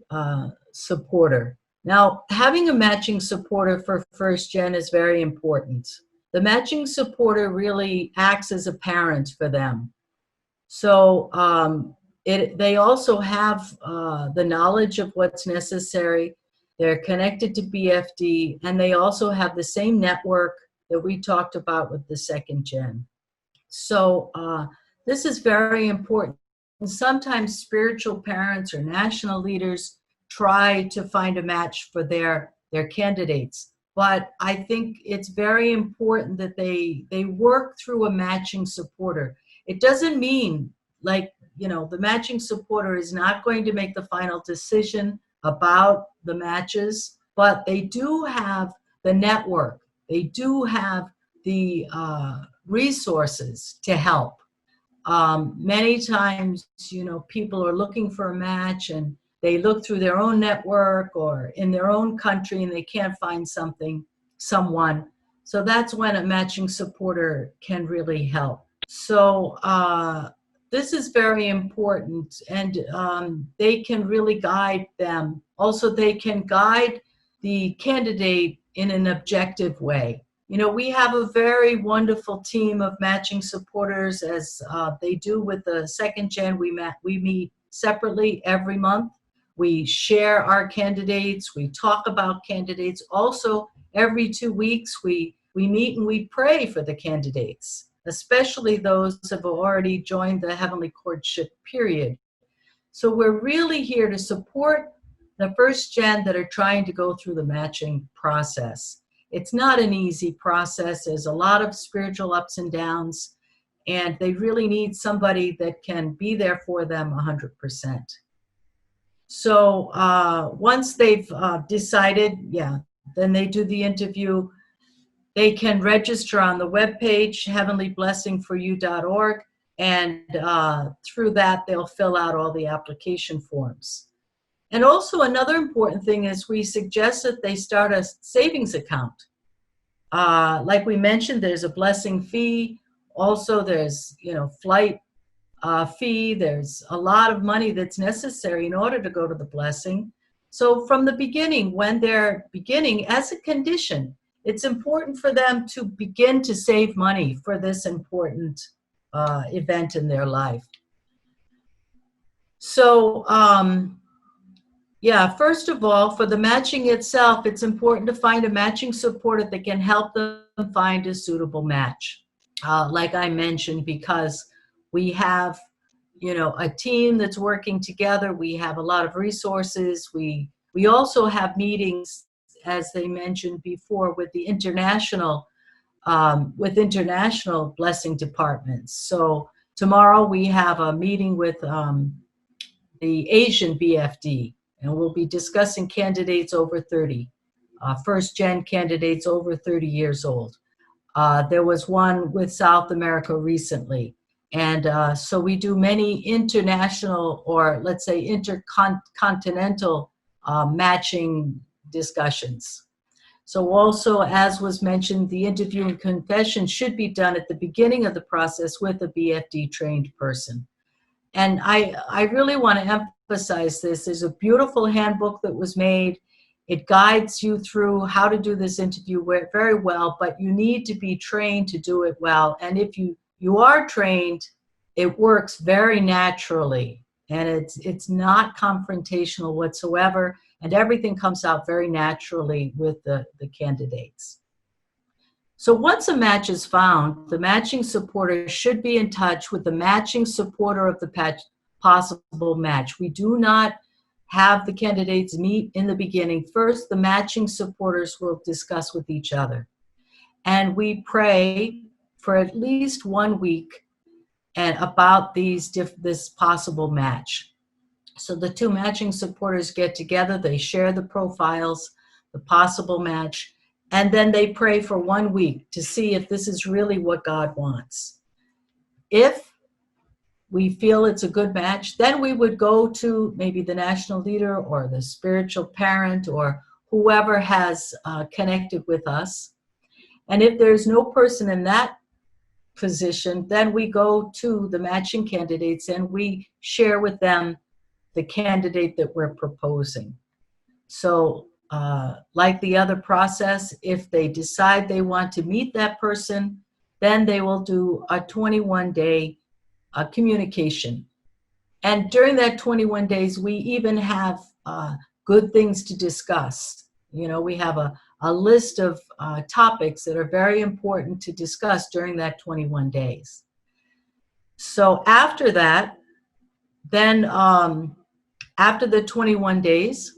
supporter. Now, having a matching supporter for first gen is very important. The matching supporter really acts as a parent for them. So they also have the knowledge of what's necessary. They're connected to BFD, and they also have the same network that we talked about with the second gen. So this is very important. And sometimes spiritual parents or national leaders try to find a match for their candidates. But I think it's very important that they work through a matching supporter. It doesn't mean, like, you know, the matching supporter is not going to make the final decision about the matches, but they do have the network. They do have the resources to help. Many times, you know, people are looking for a match and they look through their own network or in their own country and they can't find someone. So that's when a matching supporter can really help. So this is very important, and they can really guide them. Also, they can guide the candidate in an objective way. You know, we have a very wonderful team of matching supporters, as they do with the second gen. We meet separately every month. We share our candidates. We talk about candidates. Also, every 2 weeks, we meet and we pray for the candidates, especially those who have already joined the Heavenly Courtship period. So we're really here to support the first gen that are trying to go through the matching process. It's not an easy process. There's a lot of spiritual ups and downs, and they really need somebody that can be there for them 100%. So once they've decided, then they do the interview. They can register on the webpage, heavenlyblessingforyou.org, and through that, they'll fill out all the application forms. And also another important thing is we suggest that they start a savings account. Like we mentioned, there's a blessing fee. Also, there's, flight fee. There's a lot of money that's necessary in order to go to the blessing. So from the beginning, when they're beginning as a condition, it's important for them to begin to save money for this important event in their life. So, first of all, for the matching itself, it's important to find a matching supporter that can help them find a suitable match. Like I mentioned, because we have, a team that's working together. We have a lot of resources. We also have meetings, as they mentioned before, with the international blessing departments. So tomorrow we have a meeting with the Asian BFD, and we'll be discussing candidates over 30, first-gen candidates over 30 years old. There was one with South America recently. And so we do many international, or let's say intercontinental matching discussions. So also, as was mentioned, the interview and confession should be done at the beginning of the process with a BFD trained person. And I really want to emphasize this. There's a beautiful handbook that was made. It guides you through how to do this interview very well, but you need to be trained to do it well. And if you are trained, it works very naturally, and it's not confrontational whatsoever, and everything comes out very naturally with the candidates. So once a match is found, the matching supporter should be in touch with the matching supporter of the possible match. We do not have the candidates meet in the beginning. First, the matching supporters will discuss with each other. And we pray for at least 1 week and about this possible match. So the two matching supporters get together, they share the profiles, the possible match, and then they pray for 1 week to see if this is really what God wants. If we feel it's a good match, then we would go to maybe the national leader or the spiritual parent or whoever has connected with us. And if there's no person in that position, then we go to the matching candidates and we share with them the candidate that we're proposing. So like the other process, if they decide they want to meet that person, then they will do a 21-day communication. And during that 21 days, we even have good things to discuss. We have a list of topics that are very important to discuss during that 21 days. So after that, then after the 21 days,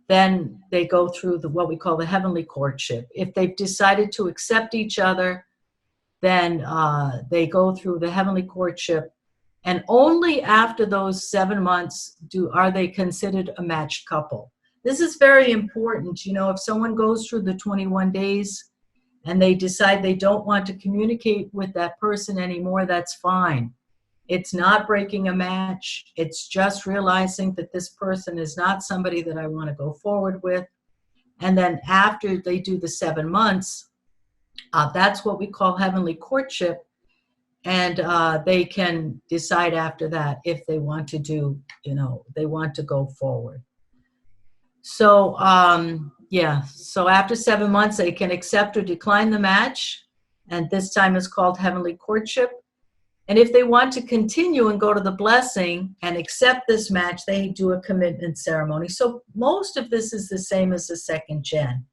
then they go through what we call the heavenly courtship. If they've decided to accept each other, then they go through the heavenly courtship. And only after those 7 months are they considered a matched couple. This is very important. If someone goes through the 21 days and they decide they don't want to communicate with that person anymore, that's fine. It's not breaking a match. It's just realizing that this person is not somebody that I want to go forward with. And then after they do the 7 months, that's what we call heavenly courtship. And they can decide after that if they want to do, they want to go forward. So, Yeah, so after 7 months, they can accept or decline the match, and this time is called heavenly courtship. And if they want to continue and go to the blessing and accept this match, they do a commitment ceremony. So most of this is the same as the second gen.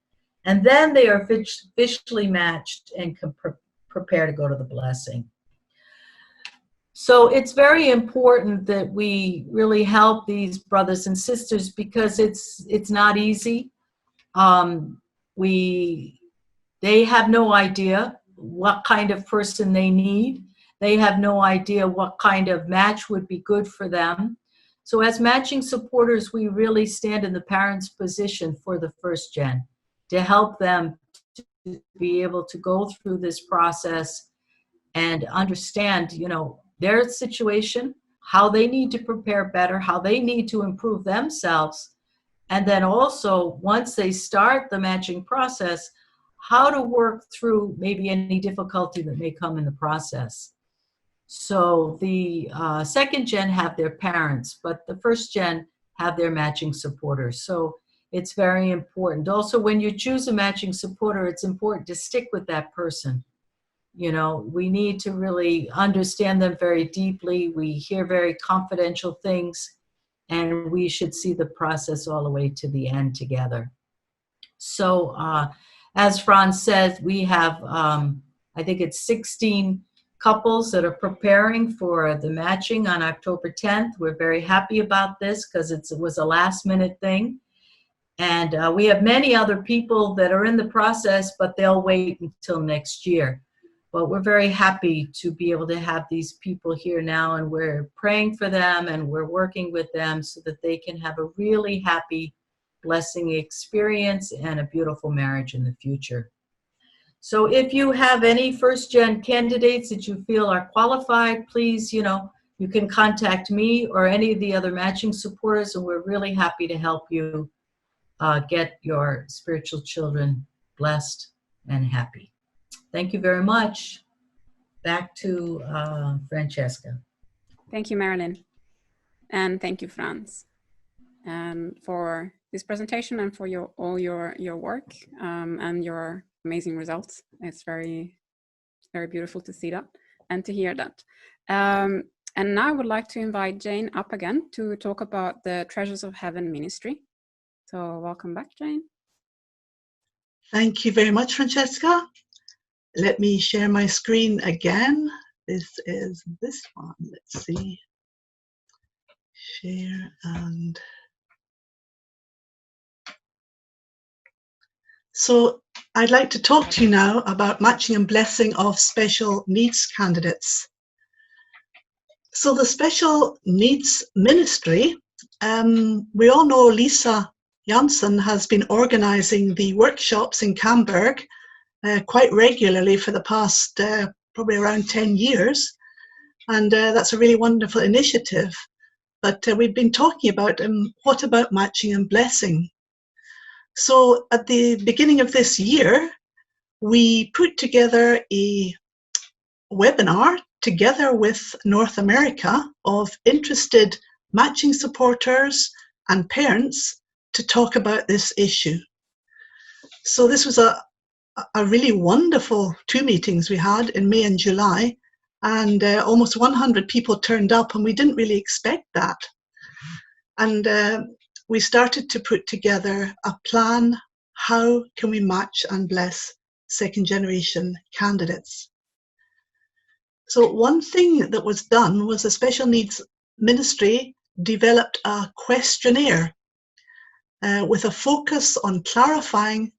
And then they are officially matched and can prepare to go to the blessing. So it's very important that we really help these brothers and sisters, because it's not easy. They have no idea what kind of person they need. They have no idea what kind of match would be good for them. So as matching supporters, we really stand in the parents' position for the first gen to help them to be able to go through this process and understand, their situation, how they need to prepare better, how they need to improve themselves. And then also, once they start the matching process, how to work through maybe any difficulty that may come in the process. So the second gen have their parents, but the first gen have their matching supporters. So it's very important. Also, when you choose a matching supporter, it's important to stick with that person. We need to really understand them very deeply. We hear very confidential things, and we should see the process all the way to the end together. So as Franz said, we have, I think it's 16 couples that are preparing for the matching on October 10th. We're very happy about this because it was a last minute thing. And we have many other people that are in the process, but they'll wait until next year. But we're very happy to be able to have these people here now, and we're praying for them and we're working with them so that they can have a really happy blessing experience and a beautiful marriage in the future. So if you have any first-gen candidates that you feel are qualified, please, you can contact me or any of the other matching supporters, and we're really happy to help you get your spiritual children blessed and happy. Thank you very much. Back to Francesca. Thank you, Marilyn. And thank you, Franz, for this presentation and for all your work and your amazing results. It's very, very beautiful to see that and to hear that. And now I would like to invite Jane up again to talk about the Treasures of Heaven ministry. So welcome back, Jane. Thank you very much, Francesca. Let me share my screen again. This is this one. Let's see. Share and... So I'd like to talk to you now about matching and blessing of special needs candidates. So the special needs ministry, we all know Lisa Janssen has been organizing the workshops in Camberg quite regularly for the past probably around 10 years. And that's a really wonderful initiative. But we've been talking about what about matching and blessing? So at the beginning of this year, we put together a webinar together with North America of interested matching supporters and parents to talk about this issue. So this was a really wonderful 2 meetings we had in May and July, and almost 100 people turned up, and we didn't really expect that. And we started to put together a plan. How can we match and bless second generation candidates? So one thing that was done was the special needs ministry developed a questionnaire with a focus on clarifying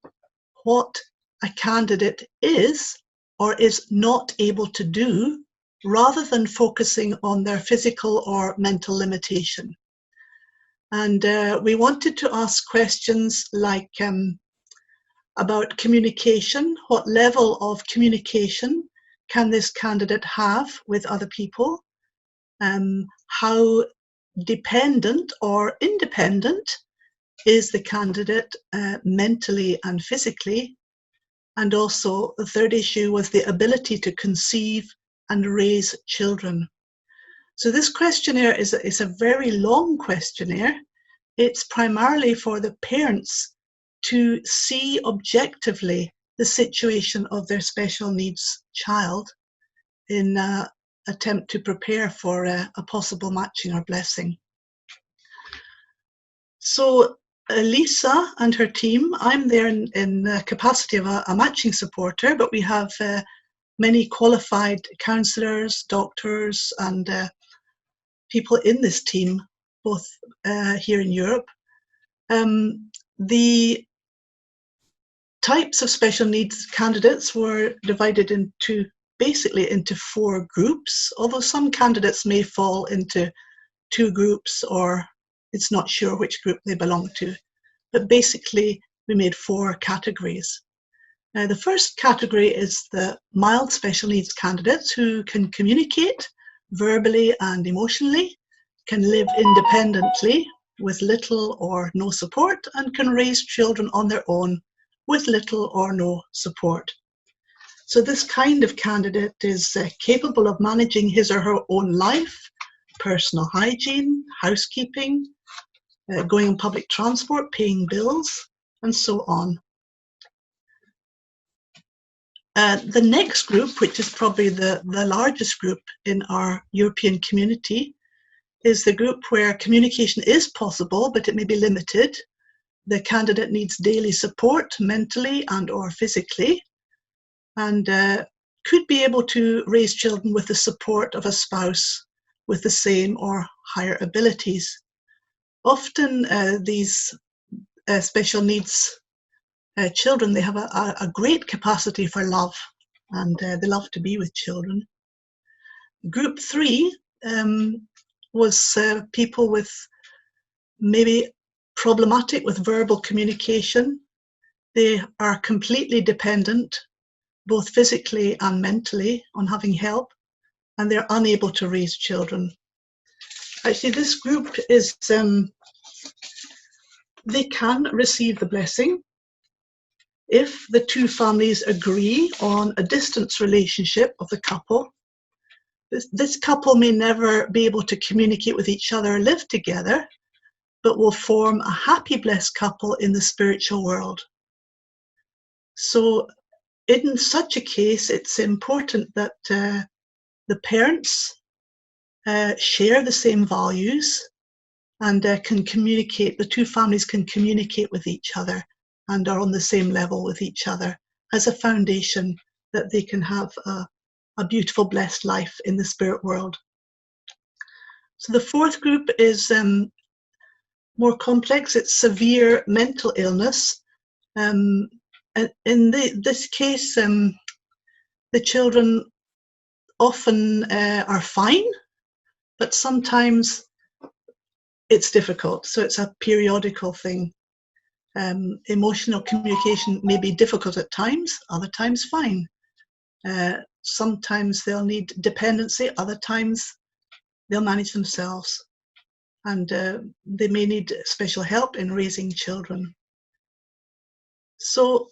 what a candidate is or is not able to do, rather than focusing on their physical or mental limitation. And we wanted to ask questions like about communication. What level of communication can this candidate have with other people? How dependent or independent is the candidate mentally and physically? And also the third issue was the ability to conceive and raise children. So this questionnaire is a very long questionnaire. It's primarily for the parents to see objectively the situation of their special needs child in an attempt to prepare for a possible matching or blessing. So Lisa and her team, I'm there in the capacity of a matching supporter, but we have many qualified counsellors, doctors, and people in this team, both here in Europe. The types of special needs candidates were divided basically into 4 groups, although some candidates may fall into 2 groups, or it's not sure which group they belong to. But basically, we made 4 categories. Now, the first category is the mild special needs candidates who can communicate verbally and emotionally, can live independently with little or no support, and can raise children on their own with little or no support. So this kind of candidate is capable of managing his or her own life, personal hygiene, housekeeping, going on public transport, paying bills, and so on. The next group, which is probably the largest group in our European community, is the group where communication is possible, but it may be limited. The candidate needs daily support, mentally and or physically, and could be able to raise children with the support of a spouse with the same or higher abilities. Often these special needs children, they have a great capacity for love, and they love to be with children. Group 3 was people with maybe problematic with verbal communication. They are completely dependent, both physically and mentally, on having help, and they're unable to raise children. Actually, this group is, they can receive the blessing if the 2 families agree on a distance relationship of the couple. This couple may never be able to communicate with each other or live together, but will form a happy, blessed couple in the spiritual world. So in such a case, it's important that the parents share the same values and can communicate, the 2 families can communicate with each other and are on the same level with each other as a foundation that they can have a beautiful, blessed life in the spirit world. So the 4th group is more complex. It's severe mental illness. In this case, the children often are fine, but sometimes it's difficult. So it's a periodical thing. Emotional communication may be difficult at times, other times fine. Sometimes they'll need dependency, other times they'll manage themselves. And they may need special help in raising children. So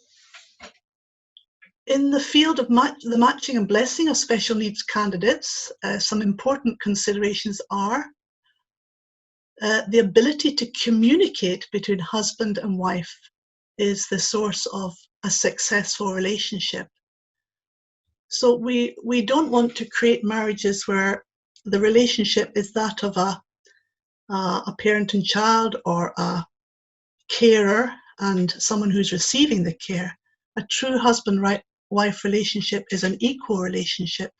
in the field of the matching and blessing of special needs candidates, some important considerations are the ability to communicate between husband and wife is the source of a successful relationship. So we don't want to create marriages where the relationship is that of a parent and child, or a carer and someone who's receiving the care. A true husband-wife relationship is an equal relationship.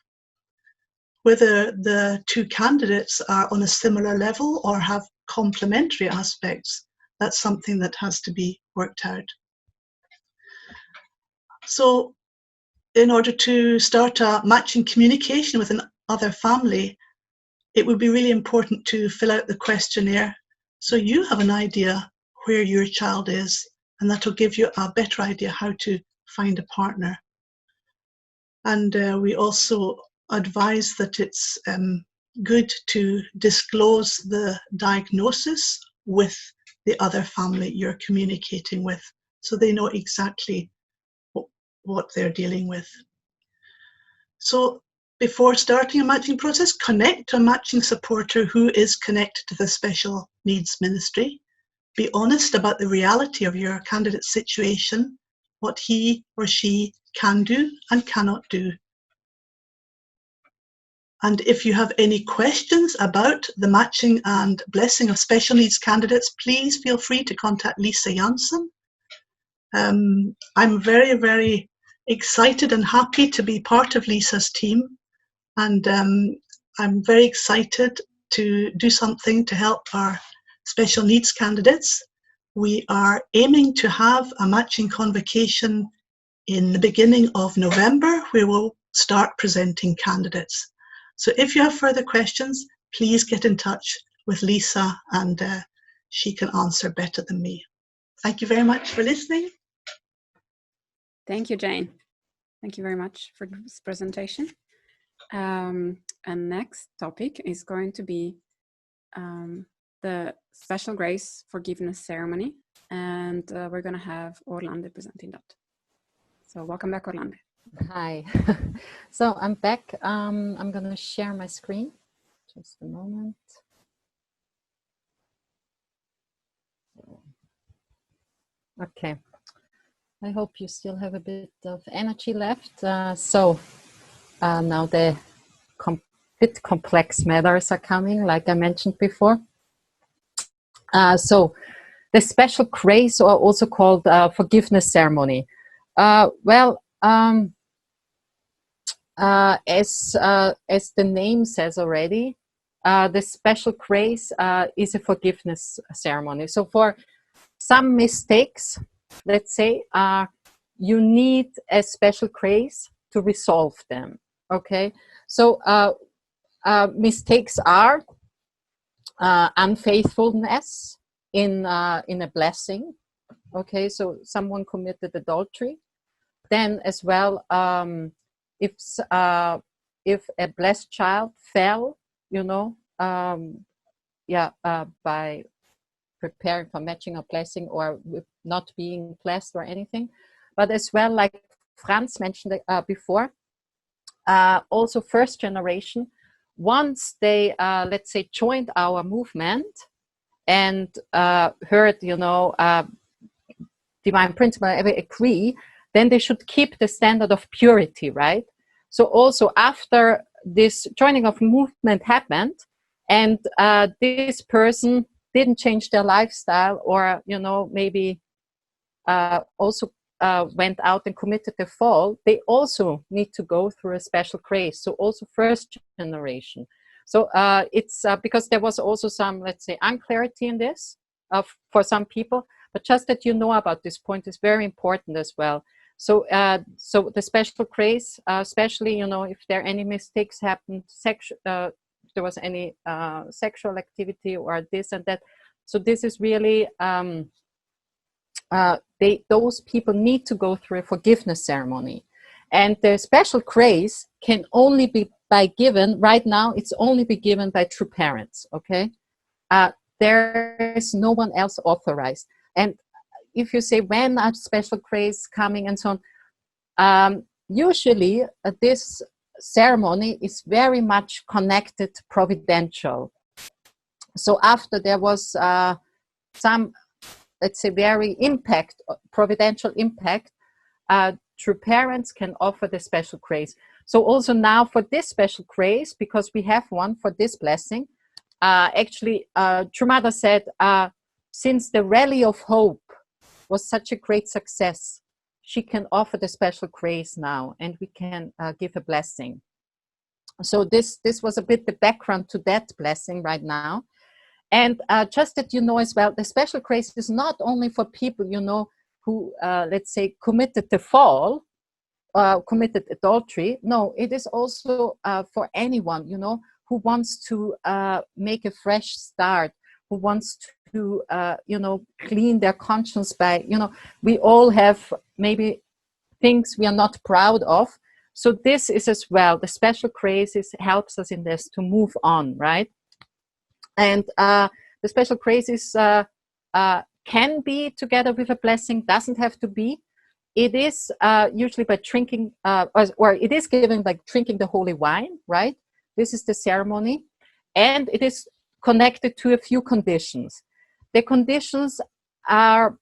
Whether the 2 candidates are on a similar level or have complementary aspects, that's something that has to be worked out. So in order to start a matching communication with another family, it would be really important to fill out the questionnaire so you have an idea where your child is, and that will give you a better idea how to find a partner. And we also advise that it's good to disclose the diagnosis with the other family you're communicating with, so they know exactly what they're dealing with. So before starting a matching process, connect to a matching supporter who is connected to the special needs ministry. Be honest about the reality of your candidate's situation, what he or she can do and cannot do. And if you have any questions about the matching and blessing of special needs candidates, please feel free to contact Lisa Janssen. I'm very, very excited and happy to be part of Lisa's team. And I'm very excited to do something to help our special needs candidates. We are aiming to have a matching convocation in the beginning of November, where we'll start presenting candidates. So if you have further questions, please get in touch with Lisa, and she can answer better than me. Thank you very much for listening. Thank you, Jane. Thank you very much for this presentation. And next topic is going to be the Special Grace Forgiveness Ceremony, and we're going to have Orlando presenting that. So welcome back, Orlando. Hi. So I'm back. I'm going to share my screen. Just a moment. Okay. I hope you still have a bit of energy left. Now the bit complex matters are coming, like I mentioned before. So the Special Grace, or also called Forgiveness Ceremony. As the name says already, the Special Grace is a forgiveness ceremony. So for some mistakes, let's say, you need a special grace to resolve them. Okay, so mistakes are unfaithfulness in a blessing. Okay, so someone committed adultery. Then as well, if a blessed child fell, by preparing for matching or blessing, or with not being blessed or anything. But as well, like Franz mentioned before, also first generation, once they, let's say, joined our movement and heard, divine principle, agree, then they should keep the standard of purity, right? So also after this joining of movement happened, and this person didn't change their lifestyle, or maybe also went out and committed the fall, they also need to go through a special grace. So also first generation. So it's because there was also some, let's say, unclarity in this for some people, but just that you know about this point is very important as well. So so the special grace, especially if there are any mistakes happened, if there was any sexual activity or this and that. So this is really, those people need to go through a forgiveness ceremony. And the special grace can only be given, right now, it's only be given by true parents, okay? There is no one else authorized. And if you say, when are special grace coming and so on, usually this ceremony is very much connected providential. So after there was some, let's say, very providential impact, true parents can offer the special grace. So also now for this special grace, because we have one for this blessing, actually, True Mother said, since the Rally of Hope was such a great success, she can offer the special grace now, and we can give a blessing. So this was a bit the background to that blessing right now. And just that you know as well, the special grace is not only for people, who, let's say, committed the fall, committed adultery. No, it is also for anyone, who wants to make a fresh start, who wants to, clean their conscience by, we all have maybe things we are not proud of. So this is as well, the special grace helps us in this to move on, right? And the special grace can be together with a blessing, doesn't have to be. It is usually by drinking, or it is given by drinking the holy wine, right? This is the ceremony. And it is connected to a few conditions. the conditions are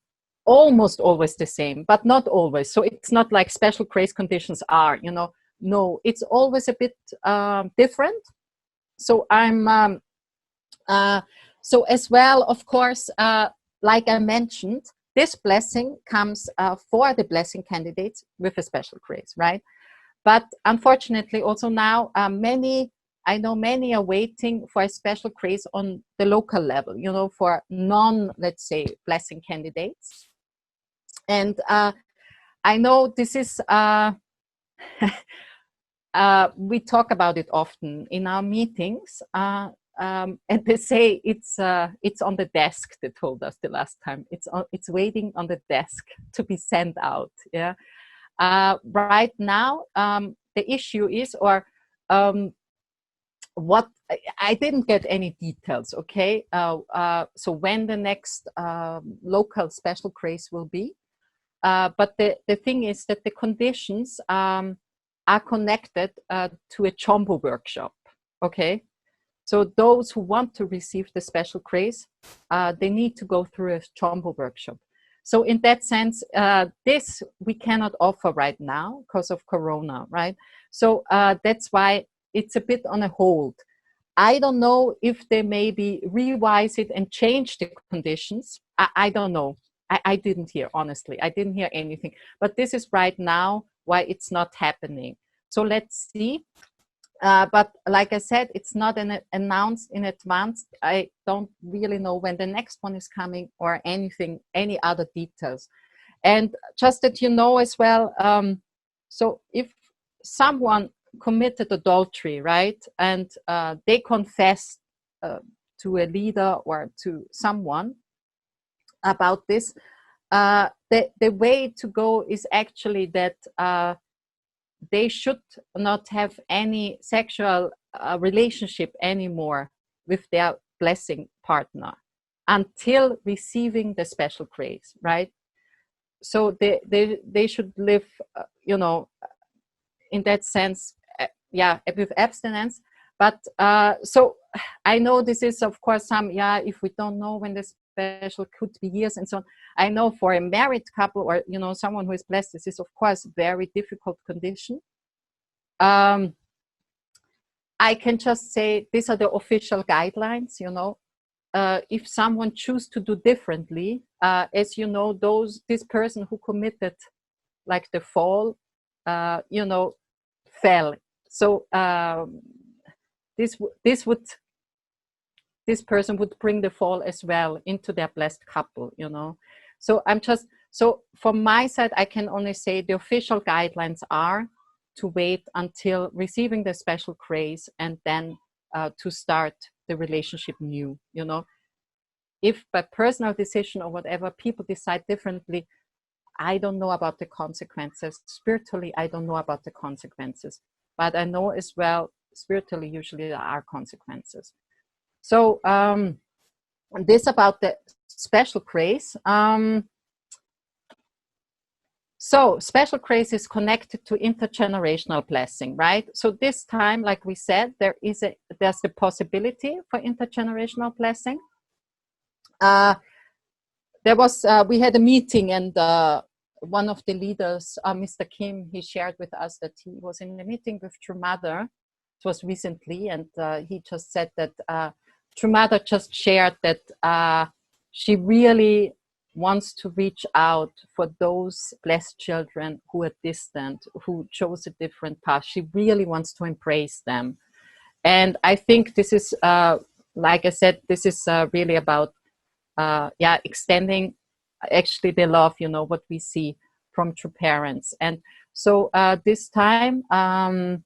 almost always the same, but not always. So it's not like special grace conditions are, you know, no, it's always a bit different. So so as well, of course, like I mentioned, this blessing comes for the blessing candidates with a special grace, right? But unfortunately, also now, I know many are waiting for a special grace on the local level, you know, for let's say, blessing candidates. And I know this is, we talk about it often in our meetings, and they say it's on the desk. They told us the last time it's waiting on the desk to be sent out. Yeah. Right now, the issue is, or what I didn't get any details. Okay, so when the next local special grace will be, but the thing is that the conditions are connected to a Jumbo workshop. Okay, so those who want to receive the special grace, they need to go through a Jumbo workshop. So in that sense, this we cannot offer right now because of Corona, right? So that's why it's a bit on a hold. I don't know if they maybe revise it and change the conditions. I don't know. I didn't hear, honestly. I didn't hear anything. But this is right now why it's not happening. So let's see. But like I said, it's not announced in advance. I don't really know when the next one is coming or anything, any other details. And just that you know as well, so if someone committed adultery, right, and they confess to a leader or to someone about this, the way to go is actually that they should not have any sexual relationship anymore with their blessing partner until receiving the special grace, right? So they should live, you know, in that sense, yeah, with abstinence. But so I know this is, of course, if we don't know when the special could be years and so on. I know for a married couple or, you know, someone who is blessed, this is, of course, a very difficult condition. I can just say these are the official guidelines, you know. If someone chooses to do differently, as you know, this person who committed like the fall, you know, fell. So this person would bring the fall as well into their blessed couple, you know. So so from my side, I can only say the official guidelines are to wait until receiving the special grace and then to start the relationship new, you know. If by personal decision or whatever people decide differently, I don't know about the consequences. Spiritually, I don't know about the consequences. But I know as well, spiritually, usually there are consequences. So this about the special grace. So special grace is connected to intergenerational blessing, right? So this time, like we said, there's the possibility for intergenerational blessing. We had a meeting, and one of the leaders, Mr. Kim, he shared with us that he was in a meeting with True Mother. It was recently, and he just said that True Mother just shared that she really wants to reach out for those blessed children who are distant, who chose a different path. She really wants to embrace them. And I think this is, like I said, this is really about extending actually the love, you know, what we see from true parents. And so this time, the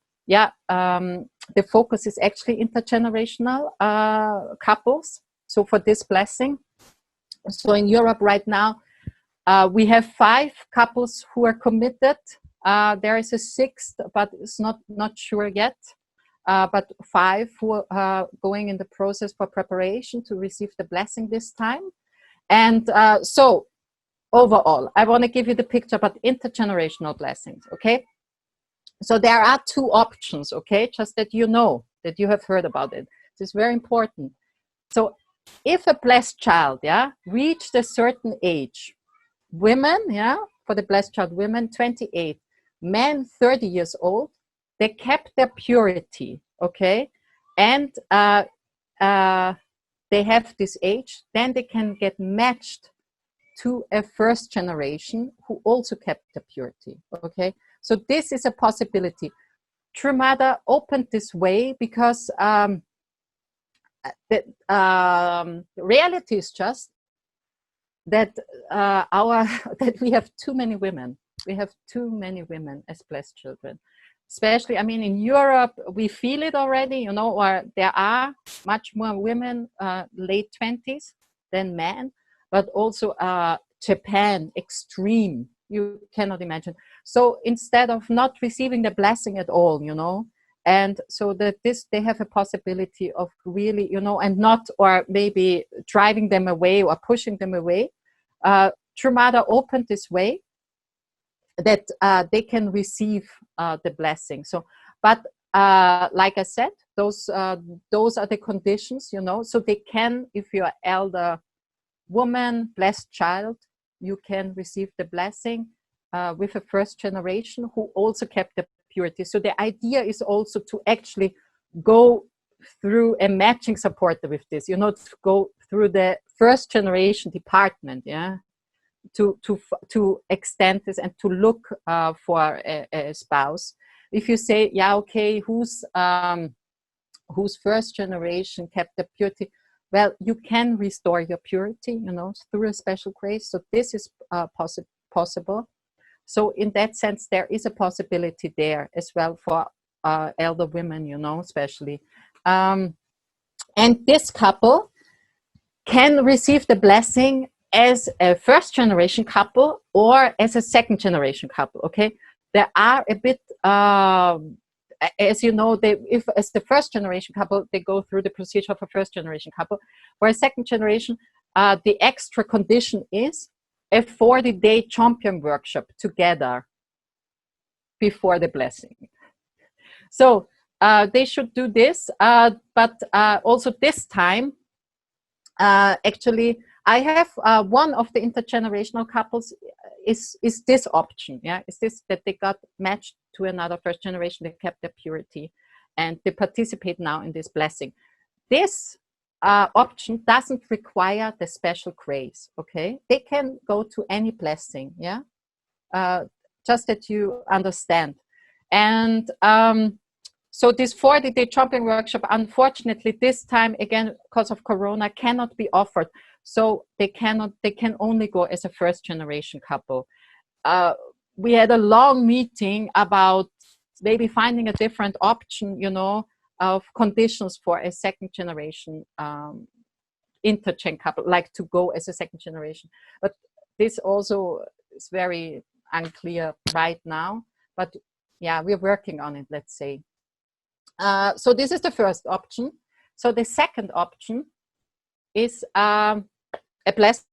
focus is actually intergenerational couples. So for this blessing, so in Europe right now, we have 5 couples who are committed. There is a 6th, but it's not sure yet. But 5 who are going in the process for preparation to receive the blessing this time. And so overall, I want to give you the picture about intergenerational blessings, okay? So there are 2 options, okay? Just that you know, that you have heard about it. This is very important. So if a blessed child, yeah, reached a certain age, women, yeah, for the blessed child, women 28, men 30 years old, they kept their purity, okay, and they have this age, then they can get matched to a first generation who also kept the purity, okay. So this is a possibility. True Mother opened this way because the reality is just that that we have too many women. We have too many women as blessed children. Especially, I mean, in Europe, we feel it already, you know, or there are much more women late 20s than men, but also Japan, extreme, you cannot imagine. So instead of not receiving the blessing at all, you know, and so that they have a possibility of really, you know, and not, or maybe driving them away or pushing them away. True Mother opened this way that they can receive the blessing. So, but like I said, those are the conditions, you know. So they can, if you're elder woman, blessed child, you can receive the blessing with a first generation who also kept the purity. So the idea is also to actually go through a matching supporter with this, you know, to go through the first generation department, yeah, to extend this and to look for a spouse. If you say, yeah, okay, whose first generation kept the purity, well, you can restore your purity, you know, through a special grace. So this is possible. So in that sense, there is a possibility there as well for elder women, you know, especially. And this couple can receive the blessing as a first generation couple or as a second generation couple, okay? There are a bit, as you know, if as the first generation couple, they go through the procedure of a first generation couple. For a second generation, the extra condition is a 40-day champion workshop together before the blessing. So they should do this, but also this time, actually, I have one of the intergenerational couples is this option, yeah, is this that they got matched to another first generation, they kept their purity, and they participate now in this blessing. This option doesn't require the special grace, okay? They can go to any blessing, yeah? Just that you understand. And so this 40-day jumping workshop, unfortunately, this time, again, because of Corona, cannot be offered. So they can only go as a first generation couple. We had a long meeting about maybe finding a different option, you know, of conditions for a second generation interchange couple, like to go as a second generation. But this also is very unclear right now. But yeah, we're working on it, let's say. So this is the first option. So the second option is a blessed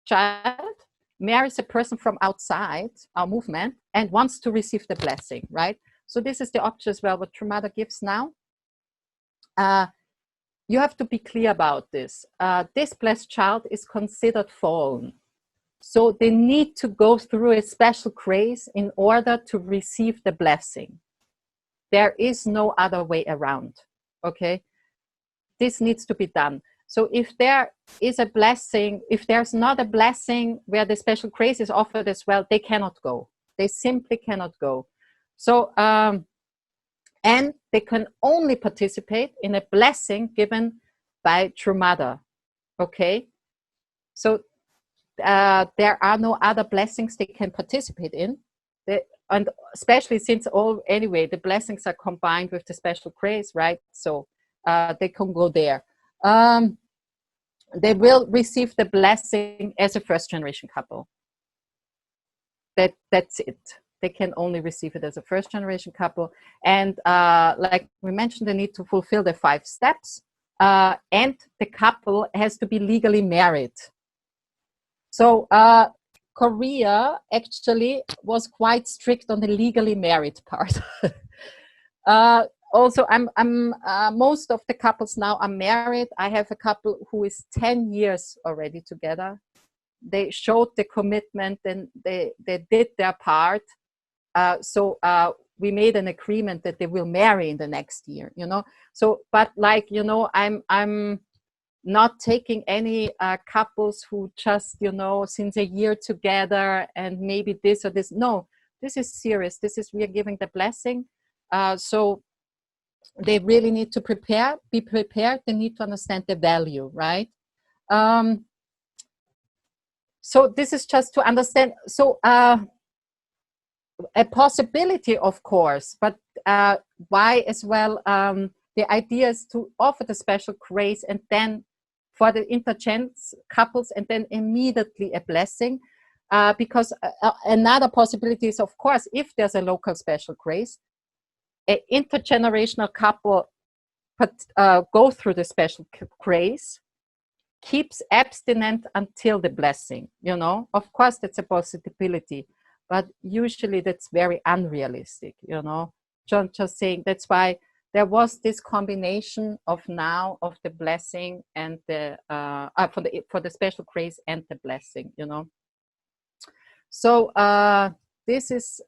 child marries a person from outside our movement and wants to receive the blessing, right? So this is the option as well, what True Mother gives now. You have to be clear about this. This blessed child is considered fallen. So they need to go through a special grace in order to receive the blessing. There is no other way around, okay? This needs to be done. So if there is a blessing, if there's not a blessing where the special grace is offered as well, they cannot go. They simply cannot go. So, and they can only participate in a blessing given by True Mother, okay? So there are no other blessings they can participate in. And especially since anyway, the blessings are combined with the special grace, right? So they can go there. They will receive the blessing as a first generation couple. That's it. They can only receive it as a first generation couple. And like we mentioned, they need to fulfill the 5 steps. And the couple has to be legally married. So Korea actually was quite strict on the legally married part. also I'm most of the couples now are married. I have a couple who is 10 years already together. They showed the commitment and they did their part. So we made an agreement that they will marry in the next year, you know. So, but like, you know, I'm not taking any couples who just, you know, since a year together and maybe this or this. No, this is serious. This is, we are giving the blessing. So they really need to be prepared. They need to understand the value, right? So this is just to understand. So a possibility, of course, but why as well? The idea is to offer the special grace and then for the interchance couples and then immediately a blessing. Because another possibility is, of course, if there's a local special grace, an intergenerational couple go through the special grace, keeps abstinent until the blessing, you know. Of course, that's a possibility, but usually that's very unrealistic, you know. Just saying, that's why there was this combination of now of the blessing and the for the special grace and the blessing, you know. So this is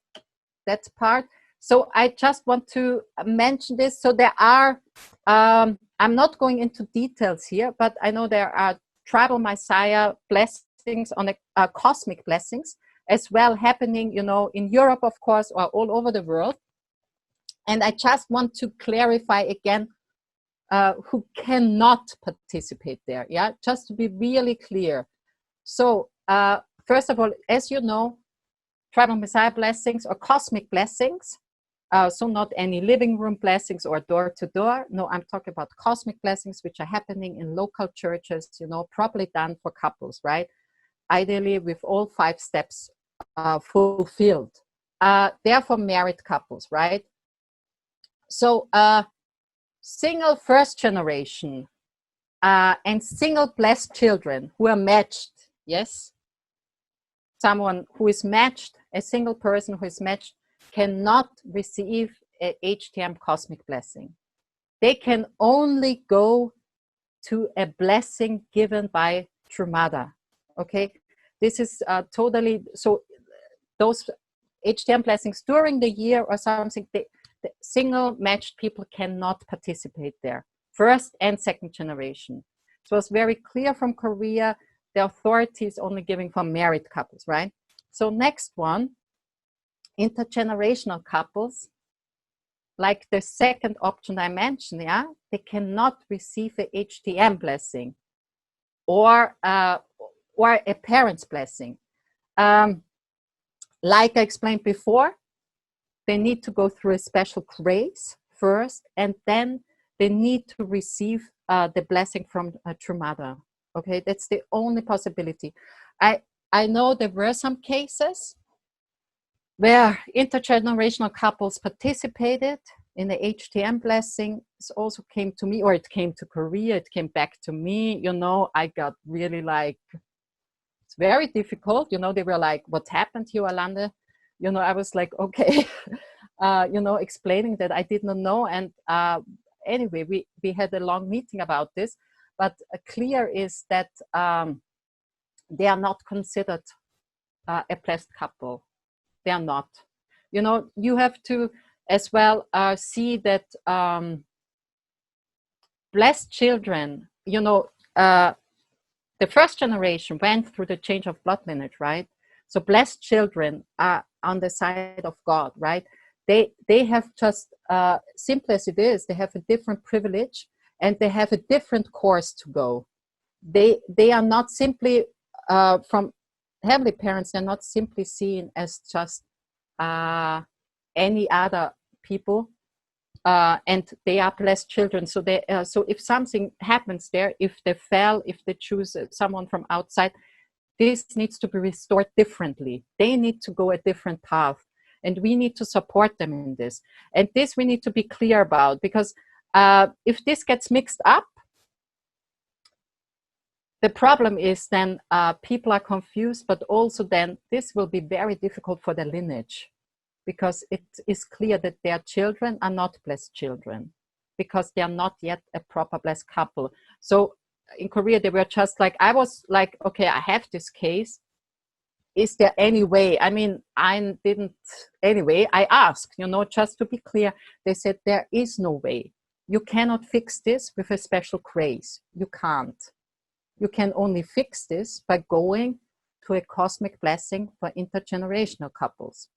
that part. So I just want to mention this. So there are, I'm not going into details here, but I know there are tribal Messiah blessings on the cosmic blessings as well happening, you know, in Europe, of course, or all over the world. And I just want to clarify again who cannot participate there. Yeah, just to be really clear. So first of all, as you know, tribal Messiah blessings or cosmic blessings. So not any living room blessings or door to door. No, I'm talking about cosmic blessings, which are happening in local churches, you know, probably done for couples, right? Ideally with all 5 steps fulfilled. They're for married couples, right? So single first generation and single blessed children who are matched, yes? Someone who is matched, a single person who is matched, cannot receive a HTM cosmic blessing. They can only go to a blessing given by True Mother. Okay, this is totally, so those HTM blessings during the year or something, the single matched people cannot participate there. First and second generation. So it's very clear from Korea, the authority is only giving for married couples, right? So next one, intergenerational couples, like the second option I mentioned, yeah, they cannot receive a HTM blessing or a parent's blessing. Like I explained before, they need to go through a special grace first, and then they need to receive the blessing from a True Mother. Okay, that's the only possibility. I know there were some cases where intergenerational couples participated in the HTM blessing. It also came to me, or it came to Korea, it came back to me, you know. I got really like, it's very difficult, you know. They were like, what happened here, Alande? You know, I was like, okay, you know, explaining that I did not know. And anyway, we had a long meeting about this, but clear is that they are not considered a blessed couple. They are not. You know, you have to as well see that blessed children, you know, the first generation went through the change of blood lineage, right? So blessed children are on the side of God, right? They have just, simple as it is, they have a different privilege and they have a different course to go. They are not simply, from heavenly parents, they're not simply seen as just any other people, and they are blessed children. So they, so if something happens there, if they fell, if they choose someone from outside, this needs to be restored differently. They need to go a different path, and we need to support them in this. And this we need to be clear about, because if this gets mixed up, the problem is then people are confused, but also then this will be very difficult for the lineage, because it is clear that their children are not blessed children, because they are not yet a proper blessed couple. So in Korea, they were just like, I was like, okay, I have this case. Is there any way? I mean, I didn't, anyway, I asked, you know, just to be clear. They said, there is no way. You cannot fix this with a special grace. You can't. You can only fix this by going to a cosmic blessing for intergenerational couples.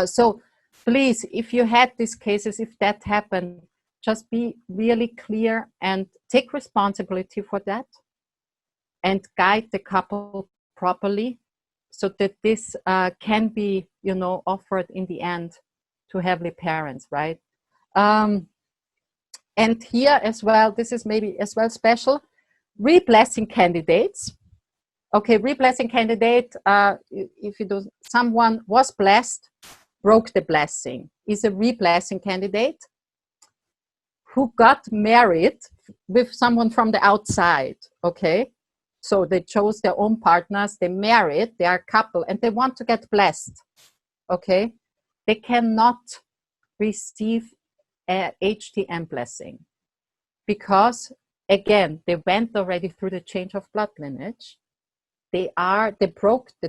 So please, if you had these cases, if that happened, just be really clear and take responsibility for that and guide the couple properly so that this can be, you know, offered in the end to heavenly parents, right? And here as well, this is maybe as well special, re-blessing candidates. Okay, re-blessing candidate, if you do, someone was blessed, broke the blessing, is a re-blessing candidate who got married with someone from the outside, okay? So they chose their own partners, they married, they are a couple, and they want to get blessed, okay? They cannot receive a HTM blessing because, again, they went already through the change of blood lineage. They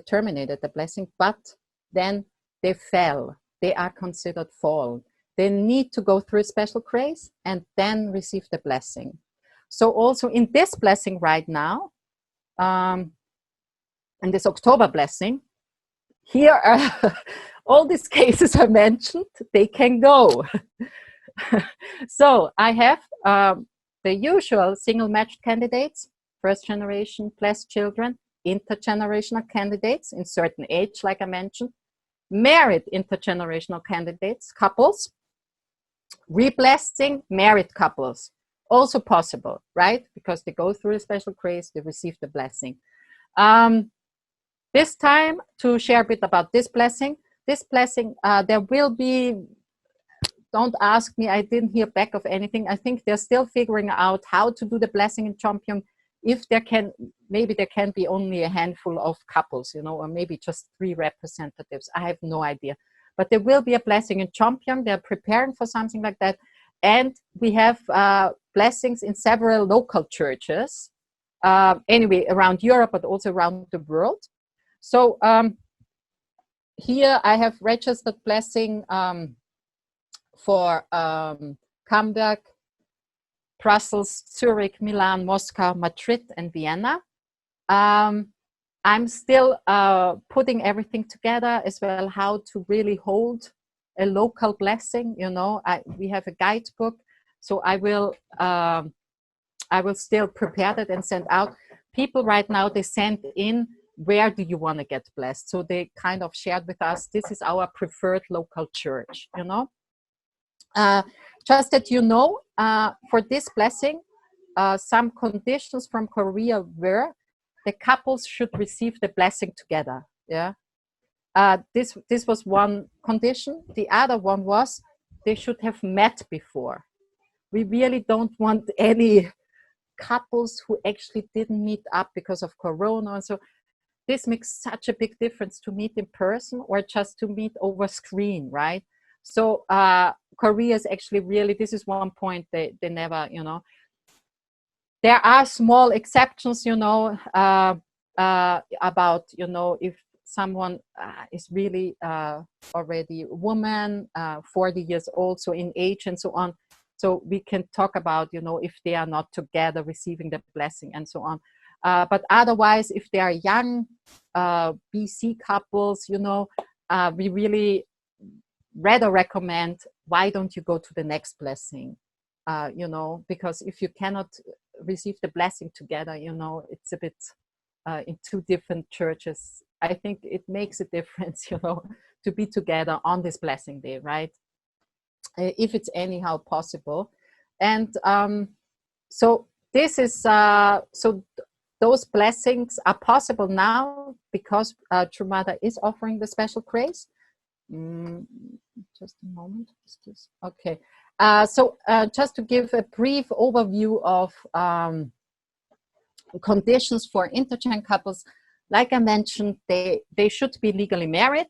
terminated the blessing, but then they fell. They are considered fallen. They need to go through a special grace and then receive the blessing. So also in this blessing right now, in this October blessing, here are all these cases I mentioned, they can go. So I have the usual single matched candidates, first generation blessed children, intergenerational candidates in certain age, like I mentioned, married intergenerational candidates, couples, re-blessing married couples, also possible, right? Because they go through a special grace, they receive the blessing. This time to share a bit about this blessing. This blessing, there will be, don't ask me, I didn't hear back of anything. I think they're still figuring out how to do the blessing in Chomkyung. If there can, maybe there can be only a handful of couples, you know, or maybe just 3 representatives. I have no idea. But there will be a blessing in Chomkyung. They're preparing for something like that. And we have blessings in several local churches, anyway, around Europe, but also around the world. So here I have registered blessing for Camberg, Brussels, Zurich, Milan, Moscow, Madrid, and Vienna. I'm still putting everything together as well, how to really hold a local blessing. You know, we have a guidebook, so I will still prepare that and send out. People right now, they send in, where do you want to get blessed? So they kind of shared with us, this is our preferred local church, you know. Just that you know, for this blessing, some conditions from Korea were the couples should receive the blessing together. Yeah, this was one condition. The other one was they should have met before. We really don't want any couples who actually didn't meet up because of Corona. And so this makes such a big difference to meet in person or just to meet over screen, right? So Korea is actually really, this is one point they never, you know. There are small exceptions, you know, about, you know, if someone is really already a woman, 40 years old, so in age and so on. So we can talk about, you know, if they are not together receiving the blessing and so on. But otherwise, if they are young BC couples, you know, we really rather recommend, why don't you go to the next blessing? You know, because if you cannot receive the blessing together, you know, it's a bit in 2 different churches. I think it makes a difference, you know, to be together on this blessing day, right? If it's anyhow possible. And so this is, so those blessings are possible now because True Mother is offering the special grace. Just a moment. Okay. So just to give a brief overview of conditions for intergen couples, like I mentioned, they should be legally married.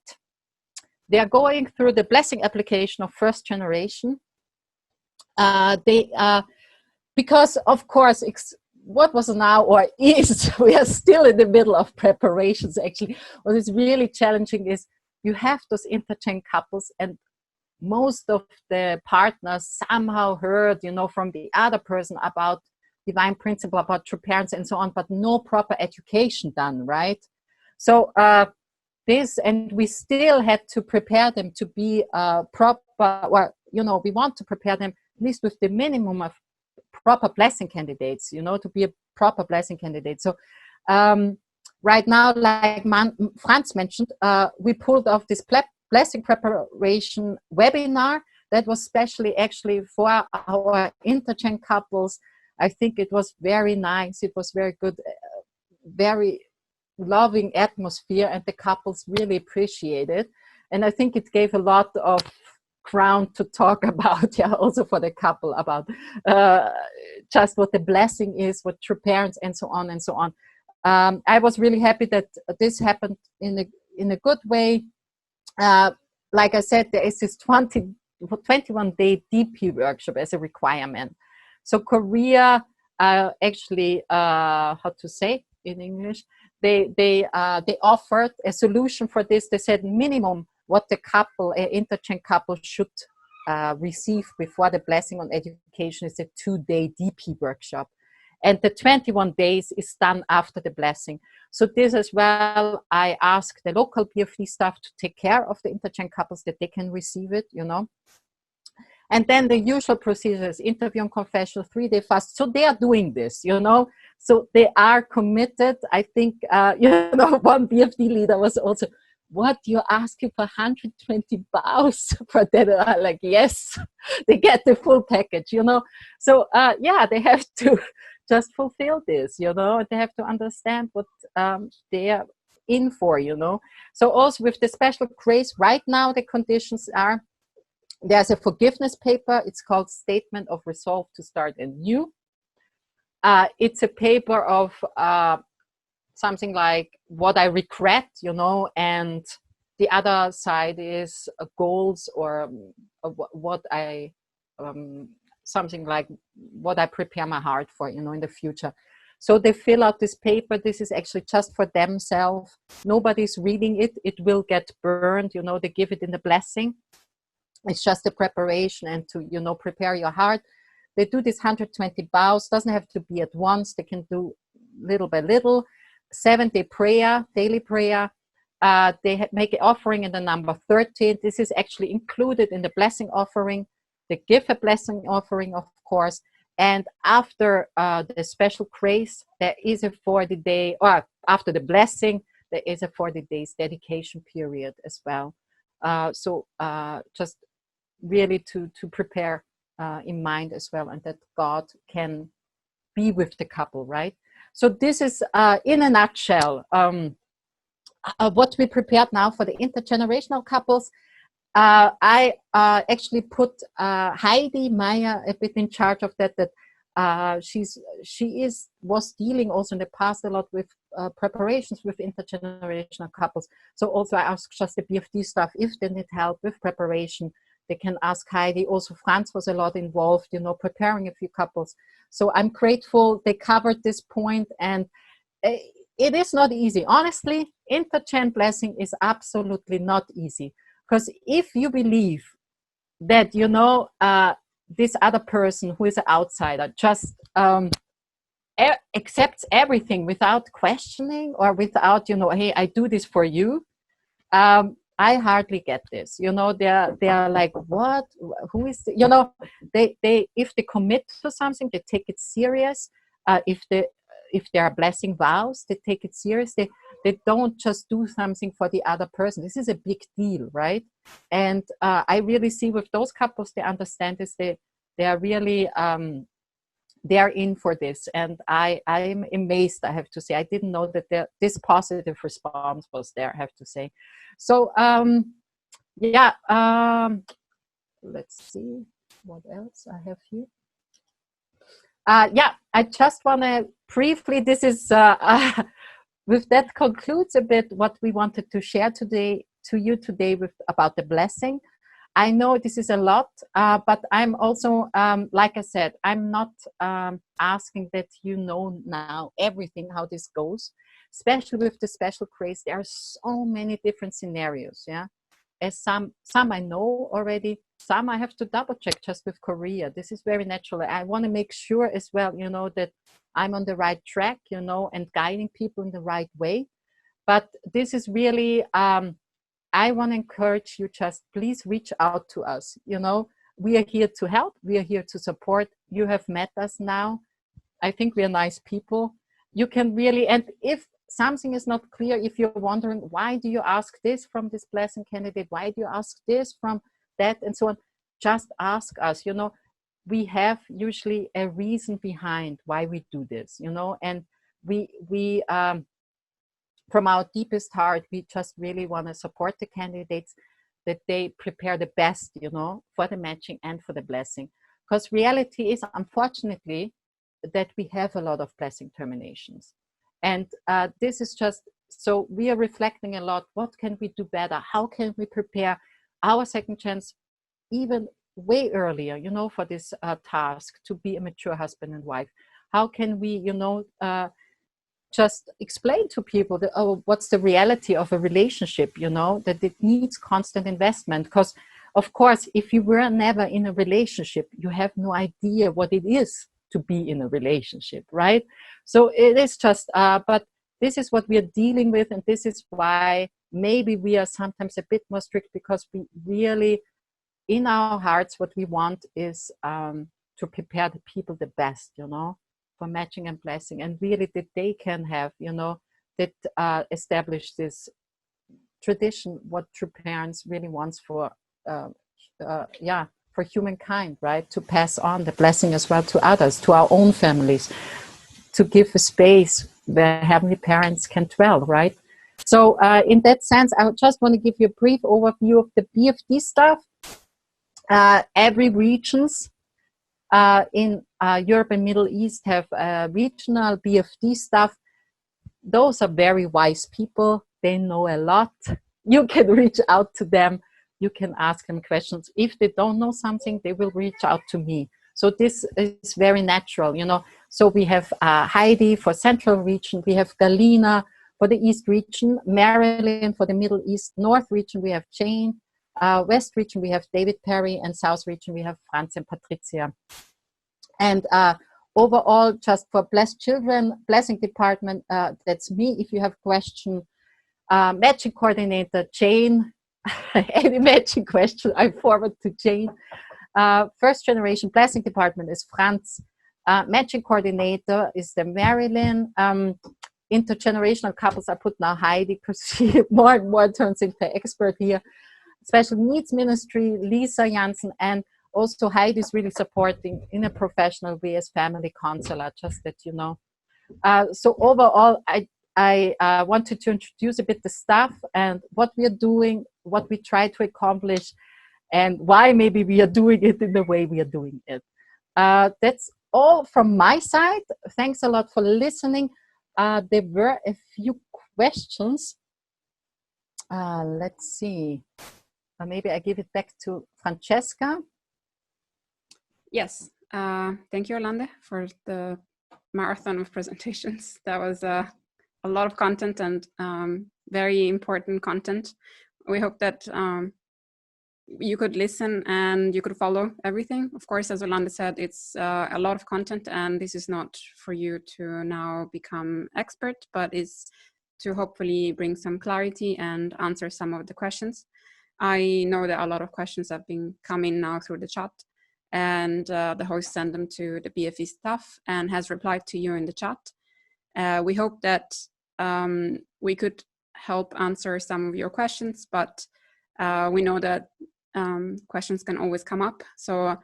they are going through the blessing application of first generation. Because of course, what was now or is, we are still in the middle of preparations actually. What is really challenging is you have those interchain couples, and most of the partners somehow heard, from the other person about divine principle, about true parents and so on, but no proper education done, right? So and we still had to prepare them to be proper, or, we want to prepare them at least with the minimum of proper blessing candidates, to be a proper blessing candidate. So right now, like Franz mentioned, we pulled off this blessing preparation webinar that was specially actually for our interchain couples. I think it was very nice. It was very good, very loving atmosphere, and the couples really appreciate it. And I think it gave a lot of ground to talk about, also for the couple, about just what the blessing is, what true parents, and so on and so on. I was really happy that this happened in a good way. Like I said, there is this 21-day DP workshop as a requirement. So Korea actually, how to say in English, they offered a solution for this. They said minimum what the couple, interchain couple, should receive before the blessing on education is a 2-day DP workshop. And the 21 days is done after the blessing. So this as well, I asked the local BFD staff to take care of the interchain couples that they can receive it, And then the usual procedures, interview and confession, 3-day fast. So they are doing this, So they are committed. I think, one BFD leader was also, what, you asking for 120 bows for that? Like, yes, they get the full package, So, they have to just fulfill this, They have to understand what they are in for, So also with the special grace, right now the conditions are, there's a forgiveness paper. It's called Statement of Resolve to Start Anew. It's a paper of something like what I regret, and the other side is goals or what I, something like what I prepare my heart for, in the future. So they fill out this paper. This is actually just for themselves. Nobody's reading it. It will get burned, they give it in the blessing. It's just a preparation and to, prepare your heart. They do this 120 bows. Doesn't have to be at once. They can do little by little. 7-day prayer, daily prayer. They make an offering in the number 13. This is actually included in the blessing offering. They give a blessing offering, of course. And after the special grace, there is a 40-day, or after the blessing, there is a 40 days dedication period as well. So just really to prepare in mind as well, and that God can be with the couple, right? So this is in a nutshell what we prepared now for the intergenerational couples. I actually put Heidi Meyer a bit in charge of that. She was dealing also in the past a lot with preparations with intergenerational couples. So also I asked just the BFD staff if they need help with preparation. They can ask Heidi. Also Franz was a lot involved, preparing a few couples. So I'm grateful they covered this point, and it is not easy. Honestly, interchain blessing is absolutely not easy, because if you believe that, this other person who is an outsider just accepts everything without questioning or without, hey, I do this for you. I hardly get this. They are like, what? Who is? They if they commit to something, they take it serious. If they are blessing vows, they take it serious. They don't just do something for the other person. This is a big deal, right? And I really see with those couples, they understand this. They are really they are in for this, and I'm amazed. I have to say, I didn't know that this positive response was there. I have to say. So let's see what else I have here. I just want to briefly. This is with that concludes a bit what we wanted to share today. to you today about the blessing. I know this is a lot, but I'm also, like I said, I'm not asking that you know now everything how this goes, especially with the special grace. There are so many different scenarios, yeah. As some I know already, some I have to double check just with Korea. This is very natural. I want to make sure as well, you know, that I'm on the right track, you know, and guiding people in the right way. But this is really, I want to encourage you, just please reach out to us. You know, we are here to help. We are here to support. You have met us now. I think we are nice people. You can really, and if something is not clear, if you're wondering, why do you ask this from this blessing candidate? Why do you ask this from that? And so on. Just ask us, you know, we have usually a reason behind why we do this, you know, and we from our deepest heart, we just really want to support the candidates that they prepare the best, you know, for the matching and for the blessing. Because reality is, unfortunately, that we have a lot of blessing terminations. And this is just, so we are reflecting a lot. What can we do better? How can we prepare our second chance even way earlier, you know, for this task to be a mature husband and wife? How can we, you know, just explain to people that, oh, what's the reality of a relationship, you know, that it needs constant investment. Because, of course, if you were never in a relationship, you have no idea what it is to be in a relationship, right? So it is just, but this is what we are dealing with. And this is why maybe we are sometimes a bit more strict, because we really, in our hearts, what we want is to prepare the people the best, you know, for matching and blessing, and really that they can have, you know, that establish this tradition, what true parents really wants for, for humankind, right? To pass on the blessing as well to others, to our own families, to give a space where heavenly parents can dwell, right? So in that sense, I just want to give you a brief overview of the BFD stuff. Every regions in Europe and Middle East have regional BFD staff. Those are very wise people. They know a lot. You can reach out to them. You can ask them questions. If they don't know something, they will reach out to me. So this is very natural, you know. So we have Heidi for Central region. We have Galina for the East region. Marilyn for the Middle East. North region, we have Jane. West region, we have David Perry, and South region, we have Franz and Patricia. And overall, just for Blessed Children, Blessing Department, that's me. If you have question, matching coordinator, Jane, any matching question, I forward to Jane. First generation Blessing Department is Franz. Matching coordinator is the Marilyn. Intergenerational couples, I put now Heidi, because she more and more turns into expert here. Special Needs Ministry, Lisa Janssen, and also Heidi is really supporting in a professional way as family counselor, just that you know. So overall, I wanted to introduce a bit the staff and what we are doing, what we try to accomplish, and why maybe we are doing it in the way we are doing it. That's all from my side. Thanks a lot for listening. There were a few questions. Let's see. Maybe I give it back to Francesca. Yes, thank you, Orlando, for the marathon of presentations. That was a lot of content and very important content. We hope that you could listen and you could follow everything. Of course, as Orlando said, it's a lot of content, and this is not for you to now become expert, but is to hopefully bring some clarity and answer some of the questions. I know that a lot of questions have been coming now through the chat, and the host sent them to the BFE staff and has replied to you in the chat. We hope that we could help answer some of your questions, but we know that questions can always come up. So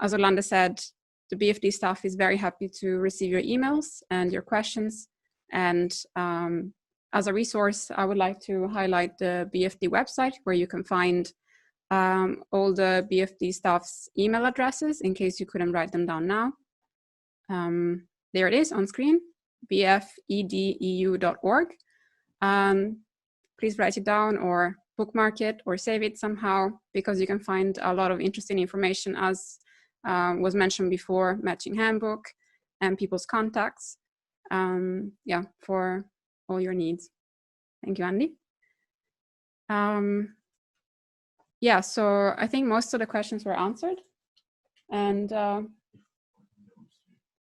as Orlando said, the BFD staff is very happy to receive your emails and your questions. And as a resource, I would like to highlight the BFD website, where you can find all the BFD staff's email addresses in case you couldn't write them down now. There it is on screen, bfedeu.org. Please write it down or bookmark it or save it somehow, because you can find a lot of interesting information, as was mentioned before, matching handbook and people's contacts, yeah, for all your needs. Thank you, Andy. Yeah, so I think most of the questions were answered. And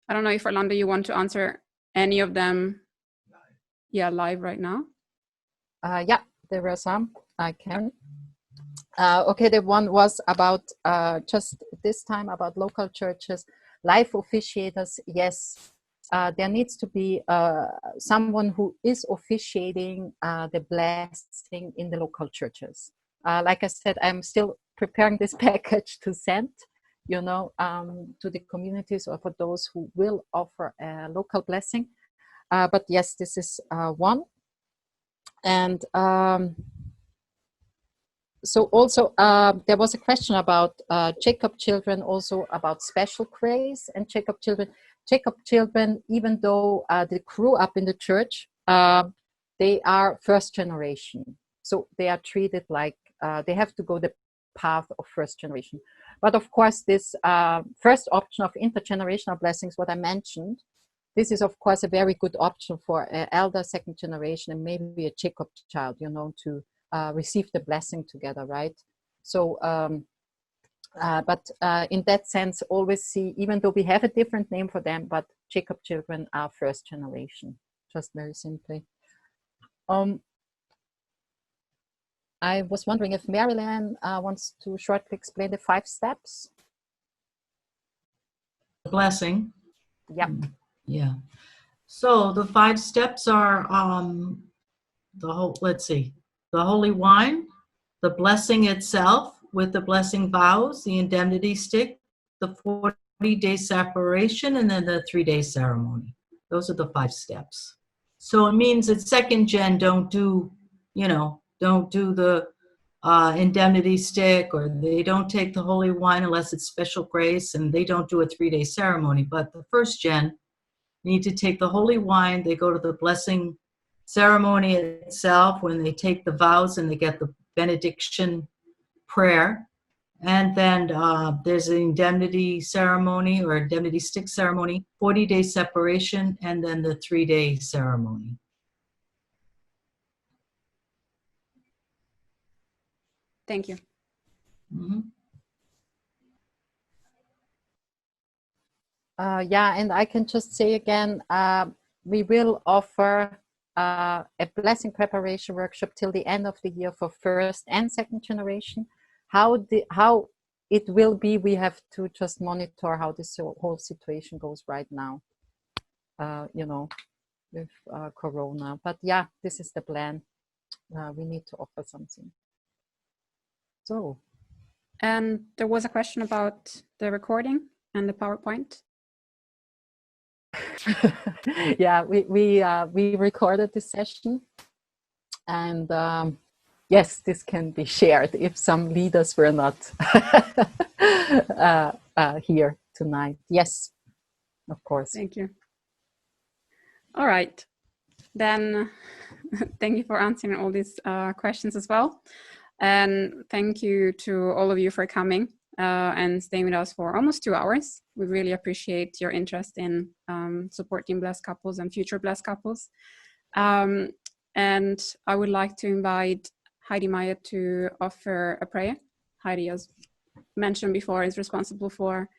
I don't know if Orlando, you want to answer any of them, yeah, live right now? Yeah, there were some. I can. Okay, the one was about just this time about local churches, live officiators. Yes, there needs to be someone who is officiating the blessing in the local churches. Like I said, I'm still preparing this package to send, you know, to the communities or for those who will offer a local blessing. But yes, this is one. And so also there was a question about Jacob children, also about special grace and Jacob children. Jacob children, even though they grew up in the church, they are first generation. So they are treated like they have to go the path of first generation. But of course, this first option of intergenerational blessings, what I mentioned, this is of course a very good option for an elder second generation and maybe a Jacob child, you know, to receive the blessing together, right? So, but in that sense, always see, even though we have a different name for them, but Jacob children are first generation, just very simply. I was wondering if Marilyn wants to shortly explain the 5 steps. Blessing. Yep. Yeah. So the 5 steps are the holy wine, the blessing itself with the blessing vows, the indemnity stick, the 40-day separation, and then the 3-day ceremony. Those are the 5 steps. So it means that second gen don't do the indemnity stick, or they don't take the holy wine unless it's special grace, and they don't do a 3-day ceremony. But the first gen need to take the holy wine. They go to the blessing ceremony itself when they take the vows and they get the benediction prayer. And then there's an indemnity ceremony or indemnity stick ceremony, 40-day separation, and then the 3-day ceremony. Thank you. Mm-hmm. Yeah, and I can just say again, we will offer a blessing preparation workshop till the end of the year for first and second generation. How it will be, we have to just monitor how this whole situation goes right now, you know, with Corona. But yeah, this is the plan. We need to offer something. So. And there was a question about the recording and the PowerPoint. Yeah, we recorded this session, and yes, this can be shared if some leaders were not here tonight. Yes, of course. Thank you. All right, then thank you for answering all these questions as well. And thank you to all of you for coming and staying with us for almost 2 hours. We really appreciate your interest in supporting blessed couples and future blessed couples. And I would like to invite Heidi Maya to offer a prayer. Heidi, as mentioned before, is responsible for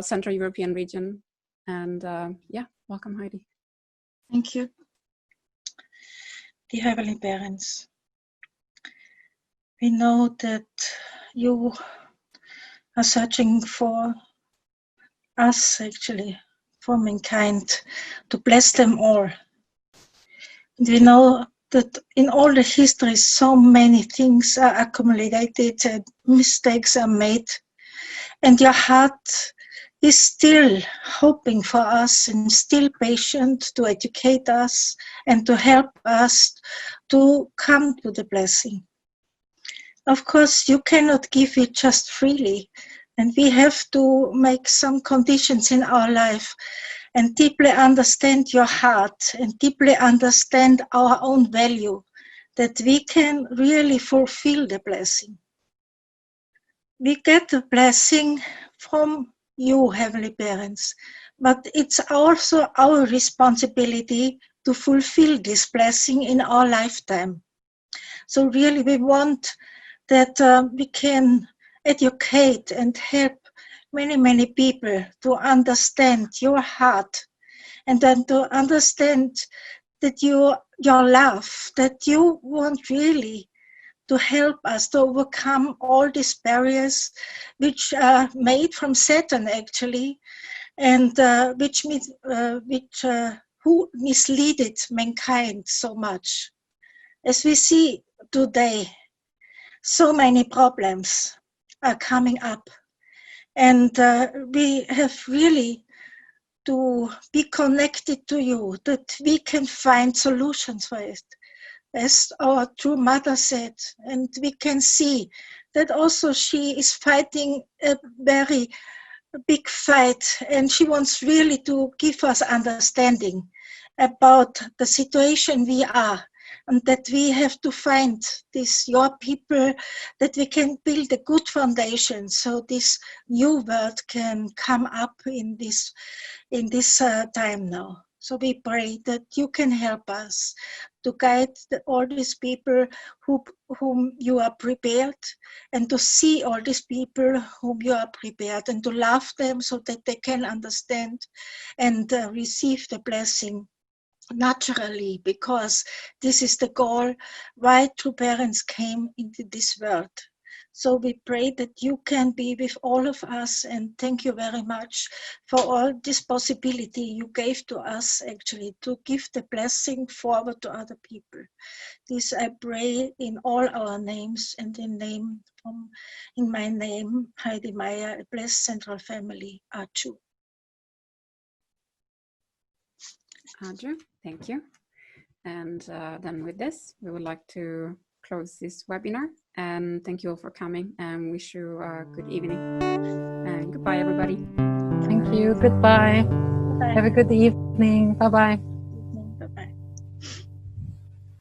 Central European region. And yeah, welcome, Heidi. Thank you. Dear Heavenly Parents, we know that you are searching for us, actually, for mankind, to bless them all. And we know that in all the history, so many things are accumulated and mistakes are made. And your heart is still hoping for us and still patient to educate us and to help us to come to the blessing. Of course, you cannot give it just freely, and we have to make some conditions in our life and deeply understand your heart and deeply understand our own value, that we can really fulfill the blessing. We get the blessing from you, Heavenly Parents, but it's also our responsibility to fulfill this blessing in our lifetime. So really we want that we can educate and help many people to understand your heart, and then to understand that your love, that you want really to help us to overcome all these barriers which are made from Satan actually, and who misleaded mankind so much. As we see today, so many problems are coming up, and we have really to be connected to you, that we can find solutions for it, as our true mother said. And we can see that also she is fighting a very big fight, and she wants really to give us understanding about the situation we are, and that we have to find this, your people, that we can build a good foundation so this new world can come up in this time now. So we pray that you can help us to guide all these people whom you are prepared, and to see all these people whom you are prepared, and to love them so that they can understand and receive the blessing naturally, because this is the goal why true parents came into this world. So we pray that you can be with all of us, and thank you very much for all this possibility you gave to us actually to give the blessing forward to other people. This I pray in all our names, and in my name, Heidi Meyer, a blessed central family, Achu. Andrew, thank you. And then with this, we would like to close this webinar. And thank you all for coming, and wish you a good evening. And goodbye, everybody. Thank you. Goodbye. Bye. Have a good evening. Bye-bye.